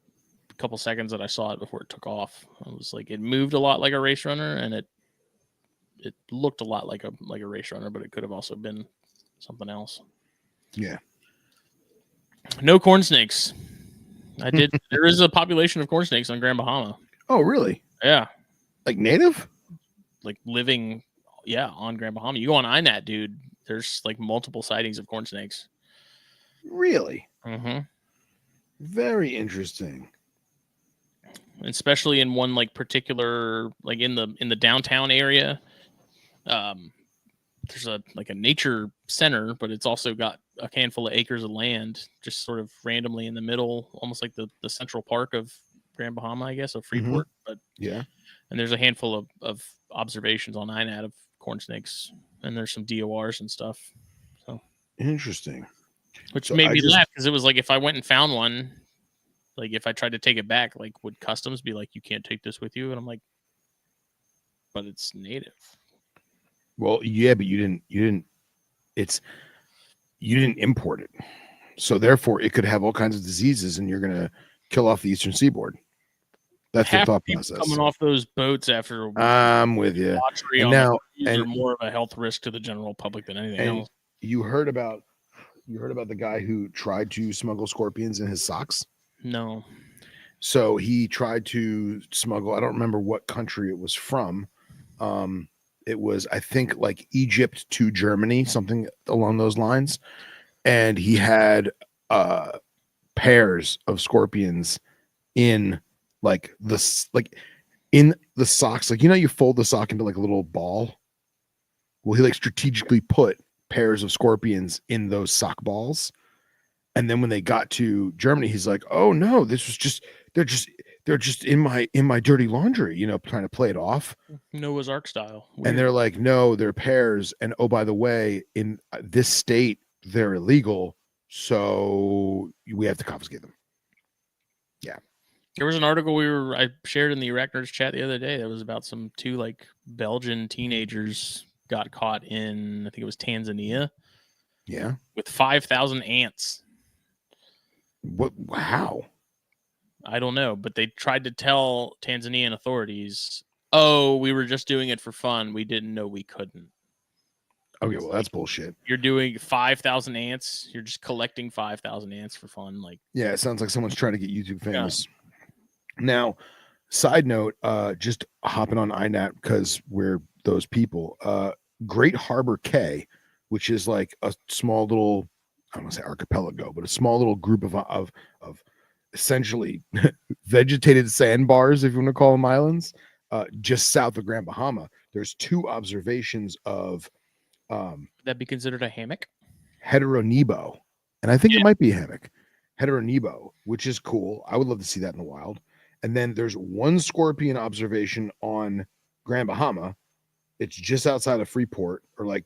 couple seconds that I saw it before it took off, I was like, it moved a lot like a race runner, and it looked a lot like a race runner, but it could have also been something else.
Yeah.
No corn snakes. There is a population of corn snakes on Grand Bahama.
Oh, really?
Yeah.
Like native?
Like living, on Grand Bahama. You go on INAT, dude. There's like multiple sightings of corn snakes.
Really?
Mm-hmm.
Very interesting.
Especially in one like particular, like in the downtown area. There's a nature center, but it's also got a handful of acres of land just sort of randomly in the middle, almost like the central park of Grand Bahama, I guess, of Freeport.
Mm-hmm.
But
yeah,
and there's a handful of observations on INAT of corn snakes, and there's some DORs and stuff. So
interesting.
Which made me laugh, because it was like, if I went and found one, like if I tried to take it back, like would customs be like, you can't take this with you? And I'm like, but it's native.
Well, yeah, but you didn't import it. So therefore it could have all kinds of diseases, and you're going to kill off the eastern seaboard. That's the
Half
thought
the people
process.
coming off those boats after
I'm with you.
debauchery
And
on
now,
the cruise
and
are more of a health risk to the general public than anything
and
else.
you heard about the guy who tried to smuggle scorpions in his socks?
No.
So he tried to smuggle, I don't remember what country it was from. It was, I think, like Egypt to Germany, something along those lines. And he had pairs of scorpions in like in the socks. Like, you fold the sock into like a little ball. Well, he like strategically put pairs of scorpions in those sock balls. And then when they got to Germany, he's like, "Oh no, this was just they're just in my dirty laundry," trying to play it off.
Noah's Ark style.
And
Weird.
they're like, "No, they're pairs. And oh, by the way, in this state, they're illegal, so we have to confiscate them." Yeah.
There was an article I shared in the Arachnids chat the other day that was about some two like Belgian teenagers got caught in, I think it was Tanzania.
Yeah.
With 5,000 ants.
What? How?
I don't know, but they tried to tell Tanzanian authorities, "Oh, we were just doing it for fun. We didn't know we couldn't."
Okay, well, that's bullshit.
You're doing 5,000 ants. You're just collecting 5,000 ants for fun. Like,
yeah, it sounds like someone's trying to get YouTube famous. Yeah. Now, side note, just hopping on INAT because we're those people. Great Harbor Cay, which is like a small little, I don't want to say archipelago, but a small little group of essentially vegetated sandbars, if you want to call them islands, just south of Grand Bahama. There's two observations of
would that be considered a hammock?
Heteronebo, and I think it might be a hammock. Heteronebo, which is cool. I would love to see that in the wild. And then there's one scorpion observation on Grand Bahama. It's just outside of Freeport, or like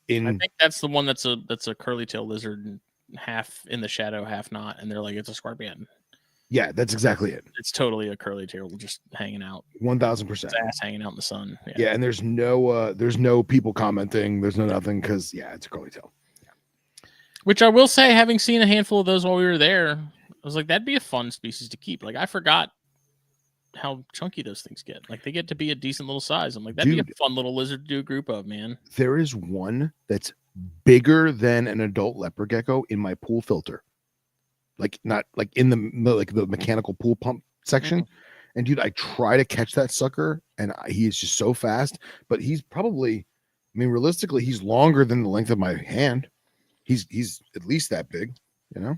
in.
I think that's the one that's a curly tail lizard, half in the shadow, half not, and they're like, it's a scorpion.
Yeah, that's exactly it.
It's totally a curly tail just hanging out.
1,000%.
Ass hanging out in the sun.
Yeah, and there's no people commenting. There's no nothing because it's a curly tail. Yeah.
Which I will say, having seen a handful of those while we were there, I was like, that'd be a fun species to keep. Like, I forgot how chunky those things get. Like, they get to be a decent little size. I'm like, that'd be a fun little lizard to do a group of, man.
There is one that's bigger than an adult leopard gecko in my pool filter. Like, not like in the mechanical pool pump section. Mm-hmm. And dude, I try to catch that sucker, and he is just so fast. But he's probably, realistically, he's longer than the length of my hand. He's at least that big,
Yeah,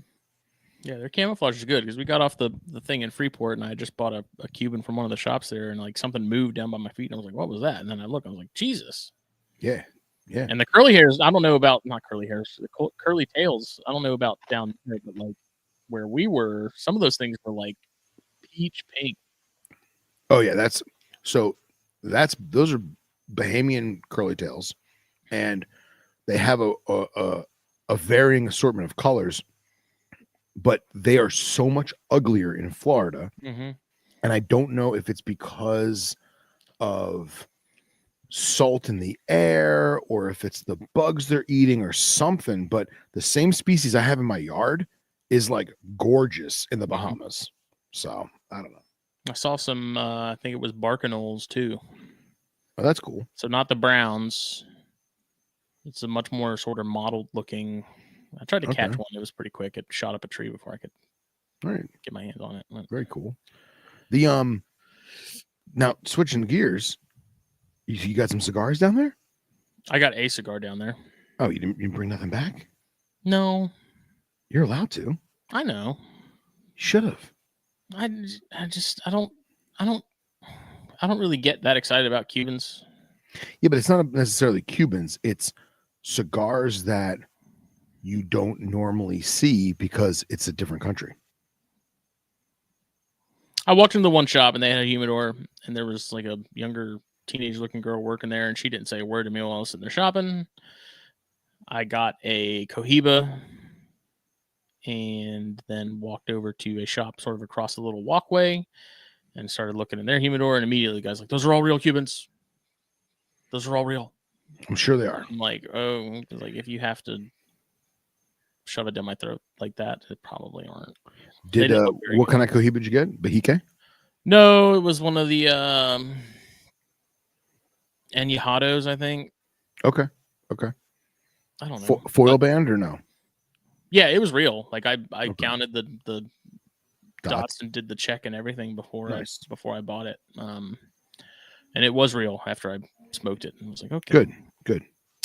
their camouflage is good because we got off the thing in Freeport, and I just bought a Cuban from one of the shops there, and like something moved down by my feet, and I was like, "What was that?" And then I looked, I was like, "Jesus."
Yeah.
And the curly hairs, I don't know about, not curly hairs, the curly tails. I don't know about down there, but like where we were, some of those things were like peach pink.
Oh yeah, those are Bahamian curly tails, and they have a varying assortment of colors, but they are so much uglier in Florida.
Mm-hmm.
And I don't know if it's because of salt in the air or if it's the bugs they're eating or something, but the same species I have in my yard is like gorgeous in the Bahamas. So I don't know.
I saw some, I think it was Barcanoles too.
Oh, that's cool.
So not the browns. It's a much more sort of mottled looking. I tried to catch one. It was pretty quick. It shot up a tree before I could get my hands on it.
Very cool. The now switching gears, you got some cigars down there?
I got a cigar down there.
Oh, you didn't bring nothing back?
No.
You're allowed to.
I know.
Should have.
I don't really get that excited about Cubans.
Yeah, but it's not necessarily Cubans. It's cigars that you don't normally see because it's a different country.
I walked into the one shop and they had a humidor, and there was like a younger teenage-looking girl working there, and she didn't say a word to me while I was sitting there shopping. I got a Cohiba and then walked over to a shop sort of across the little walkway and started looking in their humidor, and immediately the guy's like, "Those are all real Cubans. Those are all real."
I'm sure they are.
I'm like, oh, like if you have to shove it down my throat like that. It probably aren't.
Did what kind of cohiba did you get? Bahike?
No, it was one of the Añejados, I think.
Okay.
I don't know.
Foil band or no?
Yeah, it was real. Like I counted the dots and did the check and everything before I bought it. And it was real after I smoked it. And I was like, okay,
good.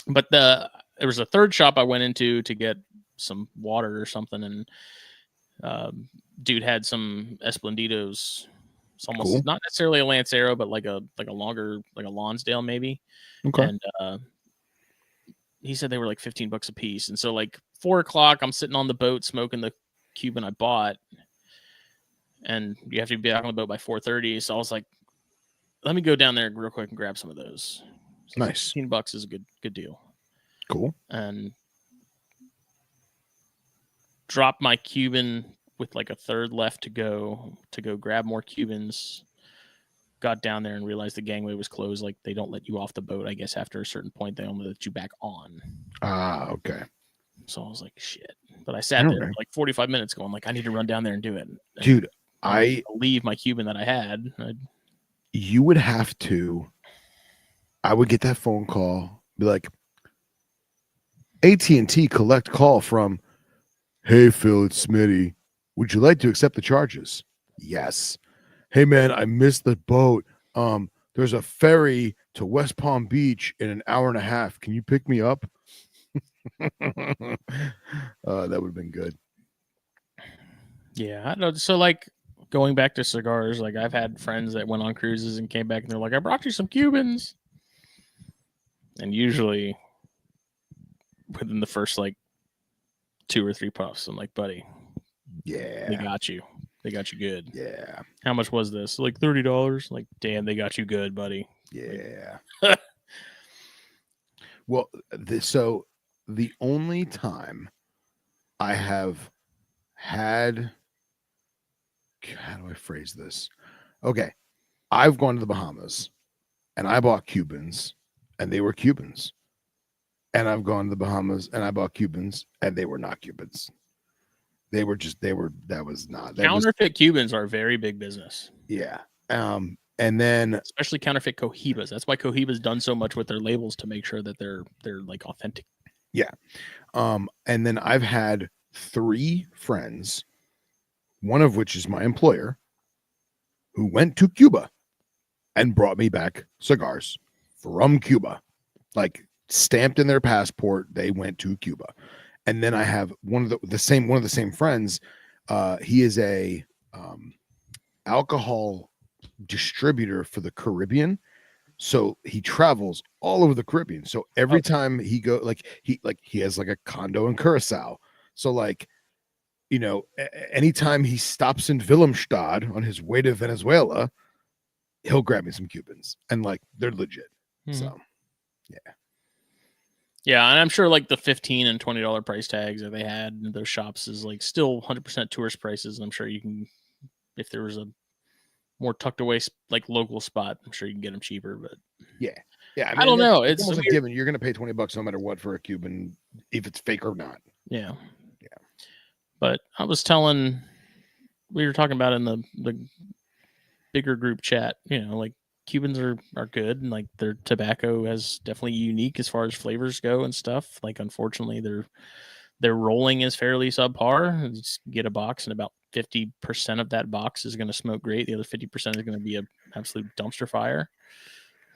But there was a third shop I went into to get some water or something, and dude had some Esplendidos. It's almost not necessarily a Lancero, but like a longer, like a Lonsdale maybe.
Okay.
And he said they were like $15 a piece. And so like 4 o'clock, I'm sitting on the boat smoking the Cuban I bought, and you have to be back on the boat by 4:30. So I was like, let me go down there real quick and grab some of those. So
nice.
$15 is a good deal.
Cool.
And dropped my Cuban with like a third left to go grab more Cubans. Got down there and realized the gangway was closed. Like they don't let you off the boat, I guess. After a certain point, they only let you back on.
Okay.
So I was like, shit. But I sat there for like 45 minutes going like, I need to run down there and do it.
Dude,
I leave my Cuban that I had.
You would have to, I would get that phone call, be like, AT&T collect call from, hey, Phil, it's Smitty. Would you like to accept the charges? Yes. Hey, man, I missed the boat. There's a ferry to West Palm Beach in an hour and a half. Can you pick me up? That would have been good.
Yeah, I know. So, like, going back to cigars, like, I've had friends that went on cruises and came back and they're like, I brought you some Cubans. And usually within the first, like, 2 or 3 puffs, I'm like, buddy,
yeah,
they got you. They got you good.
Yeah.
How much was this? Like $30. Like, damn, they got you good, buddy.
Yeah. Well, so the only time I have had, how do I phrase this? Okay. I've gone to the Bahamas and I bought Cubans and they were Cubans. And I've gone to the Bahamas and I bought Cubans and they were not Cubans. That was not.
Counterfeit Cubans are a very big business.
Yeah. And then
especially counterfeit Cohibas. That's why Cohiba's done so much with their labels to make sure that they're like authentic.
Yeah. And then I've had 3 friends, one of which is my employer, who went to Cuba and brought me back cigars from Cuba, like stamped in their passport. They went to Cuba. And then I have one of the same friends. He is a alcohol distributor for the Caribbean, so he travels all over the Caribbean. So every time he go, he has like a condo in Curacao. So like, you know, anytime he stops in Wilhelmstad on his way to Venezuela, he'll grab me some Cubans, and like they're legit. So yeah.
Yeah, and I'm sure like the $15 and $20 price tags that they had in those shops is like still 100% tourist prices. And I'm sure you can, if there was a more tucked away like local spot, I'm sure you can get them cheaper. But
yeah, I mean,
I don't know. It's
almost a given. You're going to pay $20 no matter what for a Cuban, if it's fake or not.
Yeah. But I was telling, we were talking about in the bigger group chat, you know, like Cubans are good, and like their tobacco is definitely unique as far as flavors go and stuff. Like unfortunately their rolling is fairly subpar. You just get a box and about 50% of that box is going to smoke great. The other 50% is going to be an absolute dumpster fire.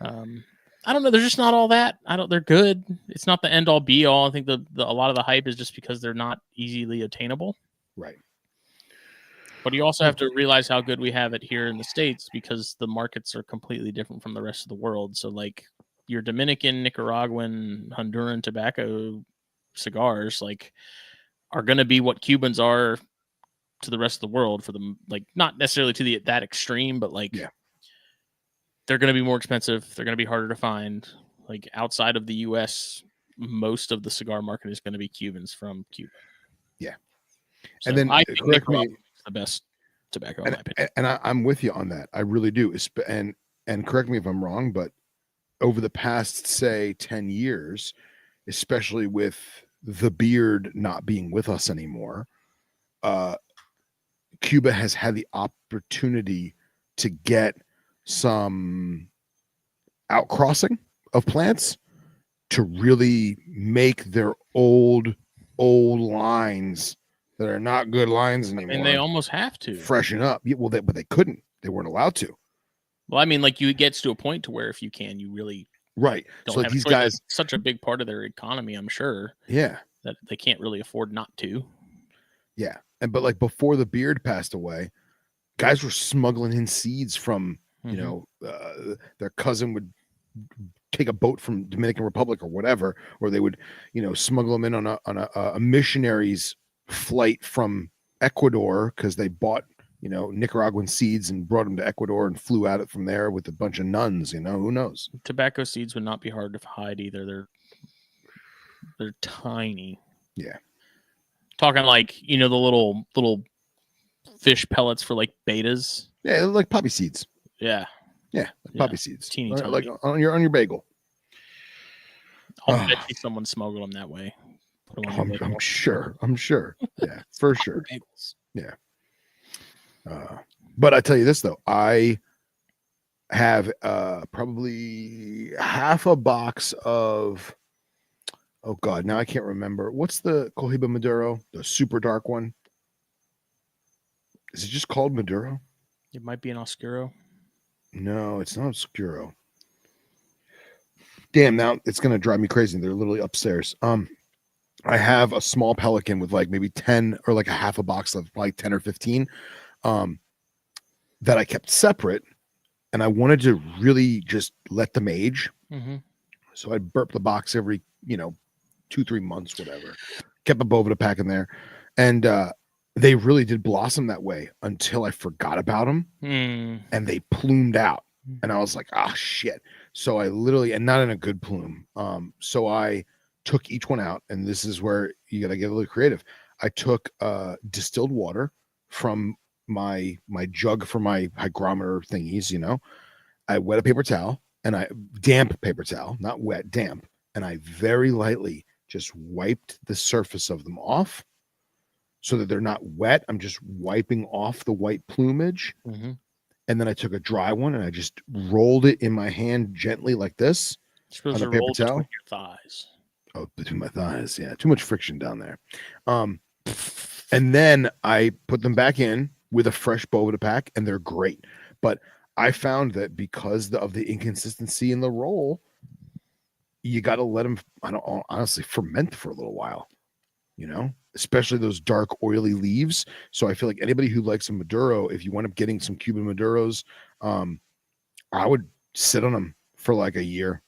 I don't know. They're just not all that. They're good. It's not the end all be all. I think a lot of the hype is just because they're not easily attainable.
Right.
But you also have to realize how good we have it here in the States, because the markets are completely different from the rest of the world. So like your Dominican, Nicaraguan, Honduran tobacco cigars like are going to be what Cubans are to the rest of the world, for them, like not necessarily to that extreme, but like they're going to be more expensive. They're going to be harder to find. Like outside of the US, most of the cigar market is going to be Cubans from Cuba.
Yeah.
So
and then
I think Nicaragua is the best tobacco in my opinion.
And I'm with you on that. I really do. And correct me if I'm wrong, but over the past, say, 10 years, especially with the beard not being with us anymore, Cuba has had the opportunity to get some outcrossing of plants to really make their old lines that are not good lines anymore.
And they almost have to
freshen up. Yeah, well, but they couldn't. They weren't allowed to.
Well, I mean, like it gets to a point to where if you can, you really
right.
don't
So
have
these
a choice.
guys,
It's such a big part of their economy, I'm sure.
Yeah.
That they can't really afford not to.
Yeah. But like before the beard passed away, guys were smuggling in seeds from, you know, their cousin would take a boat from Dominican Republic or whatever, or they would, smuggle them in on a missionary's flight from Ecuador because they bought, Nicaraguan seeds and brought them to Ecuador and flew out it from there with a bunch of nuns. Who knows?
Tobacco seeds would not be hard to hide either. They're tiny.
Yeah.
Talking like, the little fish pellets for like betas.
Yeah, like poppy seeds.
Yeah.
Yeah, like poppy seeds.
Teeny tiny.
Like on your bagel.
I'll bet you someone smuggled them that way.
I'm sure. Yeah, for sure.
Bagels.
Yeah. But I tell you this though, I have probably half a box of, oh God, now I can't remember. What's the Cohiba Maduro? The super dark one? Is it just called Maduro?
It might be an Oscuro.
No, it's not Oscuro. Damn, now it's gonna drive me crazy. They're literally upstairs. I have a small Pelican with like maybe 10 or like a half a box of like 10 or 15 that I kept separate, and I wanted to really just let them age. So I'd burp the box every 2-3 months, whatever. Kept a Bovida pack in there, and they really did blossom that way until I forgot about them, and they plumed out, and I was like, ah, shit. So I literally, and not in a good plume. So I took each one out, and this is where you got to get a little creative. I took distilled water from my jug for my hygrometer thingies. I wet a paper towel, and I damp paper towel, not wet, damp, and I very lightly just wiped the surface of them off so that they're not wet. I'm just wiping off the white plumage. And then I took a dry one and I just rolled it in my hand gently like this on a paper towel.
Between your thighs.
Oh, between my thighs. Yeah. Too much friction down there. And then I put them back in with a fresh Bovida pack, and they're great. But I found that because of the inconsistency in the roll, you got to let them, honestly, ferment for a little while, especially those dark, oily leaves. So I feel like anybody who likes a Maduro, if you wind up getting some Cuban Maduros, I would sit on them for like a year,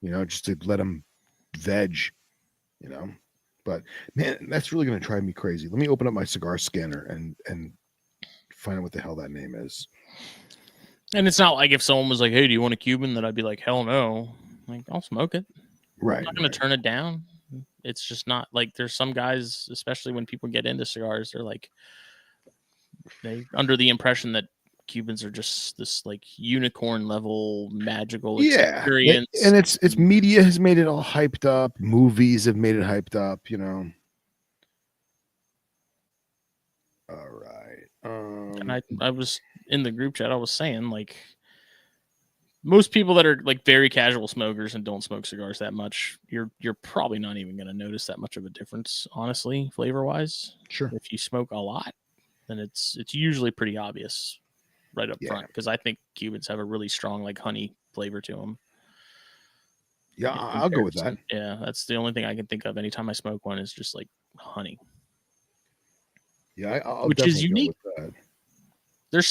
just to let them veg, But man, that's really going to drive me crazy. Let me open up my cigar scanner and find out what the hell that name is.
And it's not like if someone was like, hey, do you want a Cuban? That I'd be like, hell no. Like, I'll smoke it.
Right.
I'm not going to turn it down. It's just not like there's some guys, especially when people get into cigars, they're like, they under the impression that Cubans are just this like unicorn level magical experience.
And it's media has made it all hyped up. Movies have made it hyped up, All right.
And I was in the group chat, I was saying like most people that are like very casual smokers and don't smoke cigars that much, you're probably not even going to notice that much of a difference, honestly, flavor wise.
Sure.
If you smoke a lot, then it's usually pretty obvious right up front, because I think Cubans have a really strong like honey flavor to them.
Yeah, I'll go with that.
Yeah, that's the only thing I can think of anytime I smoke one is just like honey.
Yeah, I'll
which is unique.
Go with that.
There's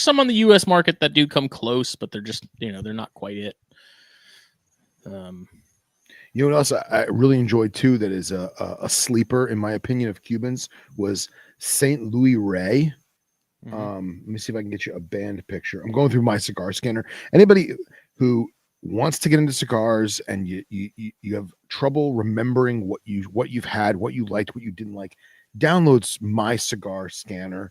some on the U.S. market that do come close, but they're just they're not quite it.
You know what else I really enjoyed too? That is a sleeper in my opinion of Cubans was St. Louis Ray. Let me see if I can get you a band picture. I'm going through my cigar scanner. Anybody who wants to get into cigars and you have trouble remembering what you've had, what you liked, what you didn't like, downloads my cigar scanner.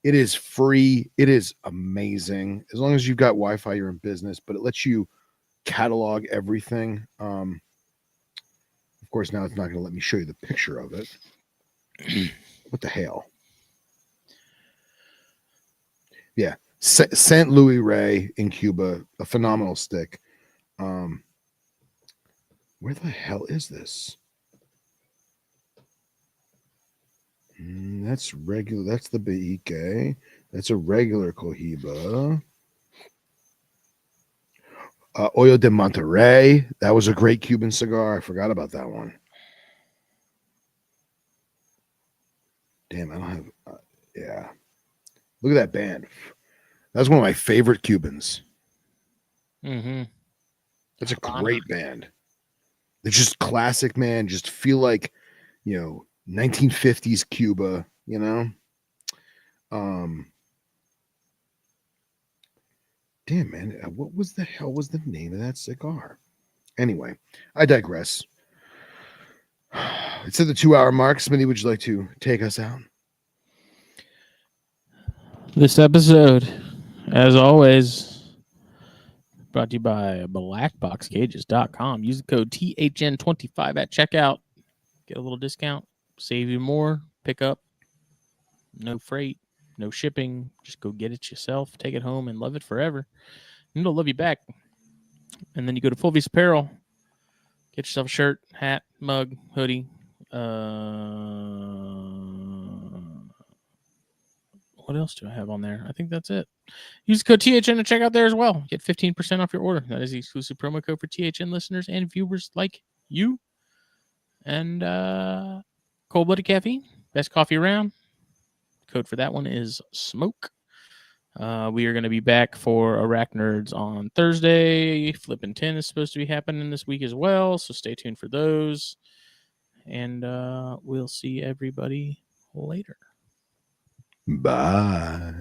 It is free. It is amazing. As long as you've got Wi-Fi, you're in business, but it lets you catalog everything. Of course, now it's not going to let me show you the picture of it. What the hell? Yeah, St. Louis Ray in Cuba, a phenomenal stick. Where the hell is this? That's regular. That's the Beike. That's a regular Cohiba. Hoyo de Monterrey. That was a great Cuban cigar. I forgot about that one. Damn, I don't have. Yeah. Look at that band. That's one of my favorite Cubans.
Mm-hmm.
That's a great band. It's just classic, man. Just feel like, 1950s Cuba, Damn, man. What was the hell was the name of that cigar? Anyway, I digress. It's at the 2-hour mark. Smitty, would you like to take us out?
This episode, as always, brought to you by blackboxcages.com. Use the code THN25 at checkout. Get a little discount. Save you more. Pick up. No freight. No shipping. Just go get it yourself. Take it home and love it forever. And it'll love you back. And then you go to Full Visa Apparel. Get yourself a shirt, hat, mug, hoodie. What else do I have on there? I think that's it. Use the code THN to check out there as well. Get 15% off your order. That is the exclusive promo code for THN listeners and viewers like you. And cold-blooded caffeine. Best coffee around. Code for that one is SMOKE. We are going to be back for Arachnids on Thursday. Flippin' 10 is supposed to be happening this week as well, so stay tuned for those. And we'll see everybody later.
Bye.